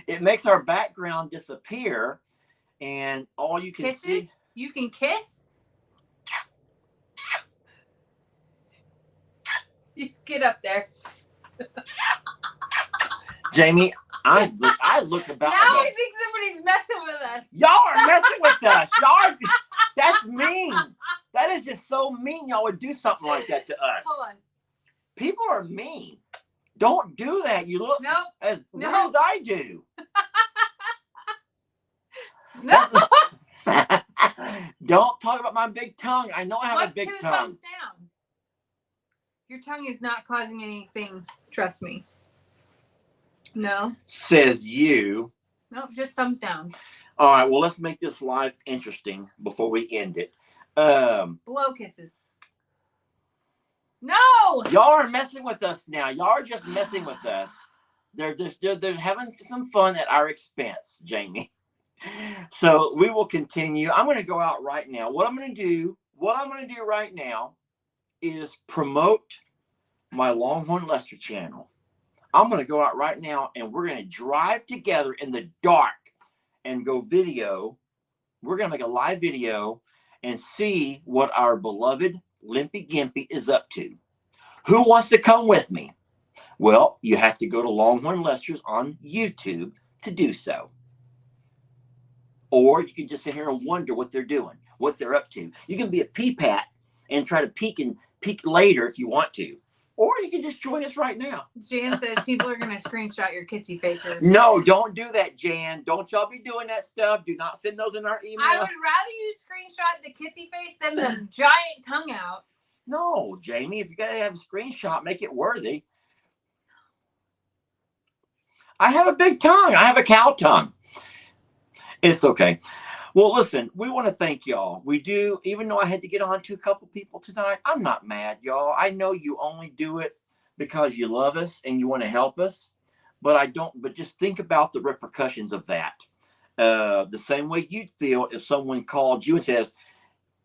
B: It makes our background disappear, and all you can
A: Kisses?
B: see.
A: You can kiss? You get up there.
B: Jamie, I look about.
A: Now I think somebody's messing with us.
B: Y'all are messing with us. That's mean. That is just so mean. Y'all would do something like that to us.
A: Hold on.
B: People are mean. Don't do that. You look as weird as I do.
A: No.
B: Don't talk about my big tongue. I know I have a big
A: What's 2
B: tongue.
A: thumbs down? Your tongue is not causing anything. Trust me. No.
B: Says you.
A: Nope, just thumbs down.
B: All right, well, let's make this live interesting before we end it.
A: Blow kisses. No!
B: Y'all are messing with us now. Y'all are just messing with us. They're having some fun at our expense, Jamie. So we will continue. I'm going to go out right now. What I'm going to do right now is promote my Longhorn Lester channel. I'm going to go out right now, and we're going to drive together in the dark and go video. We're going to make a live video and see what our beloved Limpy Gimpy is up to. Who wants to come with me? Well, you have to go to Longhorn Lester's on YouTube to do so. Or you can just sit here and wonder what they're doing, what they're up to. You can be a peepat and try to peek later if you want to. Or you can just join us right now.
A: Jan says people are going to screenshot your kissy faces.
B: No, don't do that, Jan. Don't y'all be doing that stuff. Do not send those in our email.
A: I would rather you screenshot the kissy face than the giant tongue out.
B: No, Jamie, if you got to have a screenshot, make it worthy. I have a big tongue. I have a cow tongue. It's okay. Well, listen, we want to thank y'all. We do, even though I had to get on to a couple people tonight, I'm not mad, y'all. I know you only do it because you love us and you want to help us, but just think about the repercussions of that. The same way you'd feel if someone called you and says,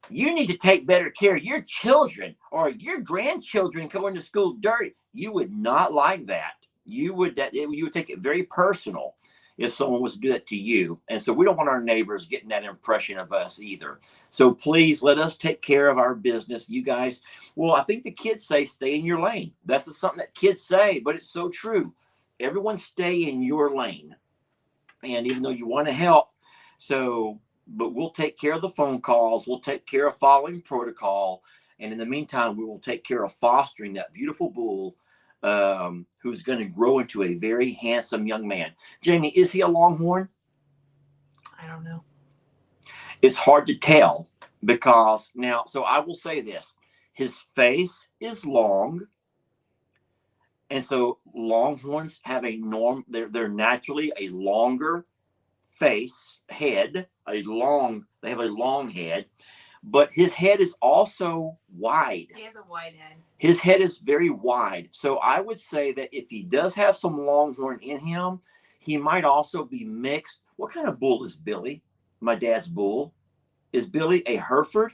B: you need to take better care of your children or your grandchildren going to school dirty. You would not like that. You would take it very personal if someone was to do that to you. And so we don't want our neighbors getting that impression of us either. So please let us take care of our business. You guys, well, I think the kids say stay in your lane. That's just something that kids say, but it's so true. everyone stay in your lane. And even though you want to help, but we'll take care of the phone calls. We'll take care of following protocol. And in the meantime, we will take care of fostering that beautiful bull who's going to grow into a very handsome young man. Jamie, is he a Longhorn?
A: I don't know.
B: It's hard to tell because now, so I will say this. His face is long. And so Longhorns have they're naturally a longer head, they have a long head, but his head is also wide.
A: He has a wide head.
B: His head is very wide. So I would say that if he does have some Longhorn in him, he might also be mixed. What kind of bull is Billy? My dad's bull. Is Billy a Hereford?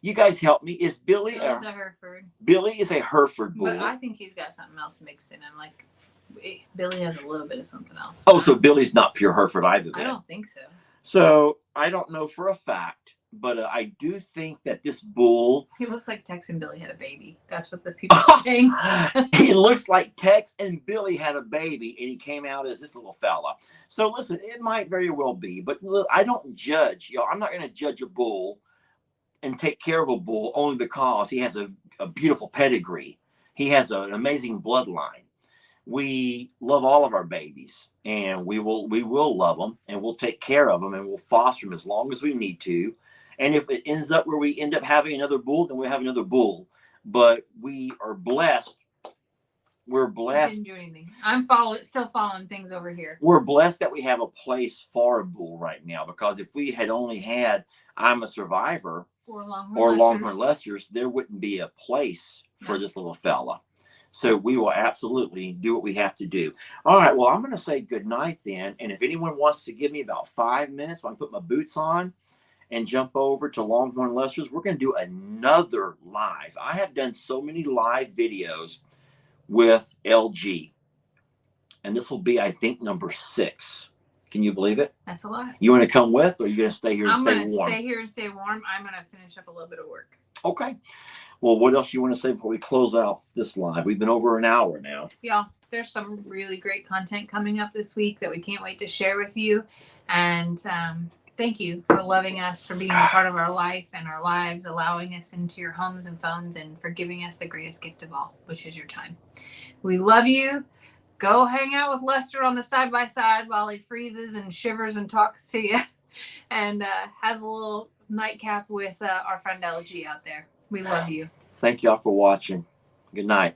B: You guys help me. Is Billy
A: a Hereford?
B: Billy is a Hereford bull.
A: But I think he's got something else mixed in him. Like Billy has a little bit of something else.
B: Oh, so Billy's not pure Hereford either then.
A: I don't think so.
B: So I don't know for a fact, but I do think that this bull.
A: He looks like Tex and Billy had a baby. That's what the people are saying.
B: He looks like Tex and Billy had a baby and he came out as this little fella. So listen, it might very well be, but I don't judge. I'm not going to judge a bull and take care of a bull only because he has a beautiful pedigree. He has an amazing bloodline. We love all of our babies, and we will love them, and we'll take care of them, and we'll foster them as long as we need to. And if it ends up where we end up having another bull, then we have another bull. But we are blessed. We're blessed.
A: I didn't do anything. I'm still following things over here.
B: We're blessed that we have a place for a bull right now, because if we had only had I'm a Survivor or Longhorn Leicesters, there wouldn't be a place for this little fella. So we will absolutely do what we have to do. All right. Well, I'm going to say good night then. And if anyone wants to give me about 5 minutes while I put my boots on and jump over to Longhorn Leicesters, we're going to do another live. I have done so many live videos with LG. And this will be, I think, number 6. Can you believe it?
A: That's a lot.
B: You want to come with, or are you going to stay here and stay warm?
A: I'm going to stay here and stay warm. I'm going to finish up a little bit of work.
B: Okay. Well, what else you want to say before we close out this live? We've been over an hour now.
A: Yeah, there's some really great content coming up this week that we can't wait to share with you. And thank you for loving us, for being a part of our life and our lives, allowing us into your homes and phones, and for giving us the greatest gift of all, which is your time. We love you. Go hang out with Lester on the side-by-side while he freezes and shivers and talks to you, and has a little nightcap with our friend LG out there. We love you.
B: Thank y'all for watching. Good night.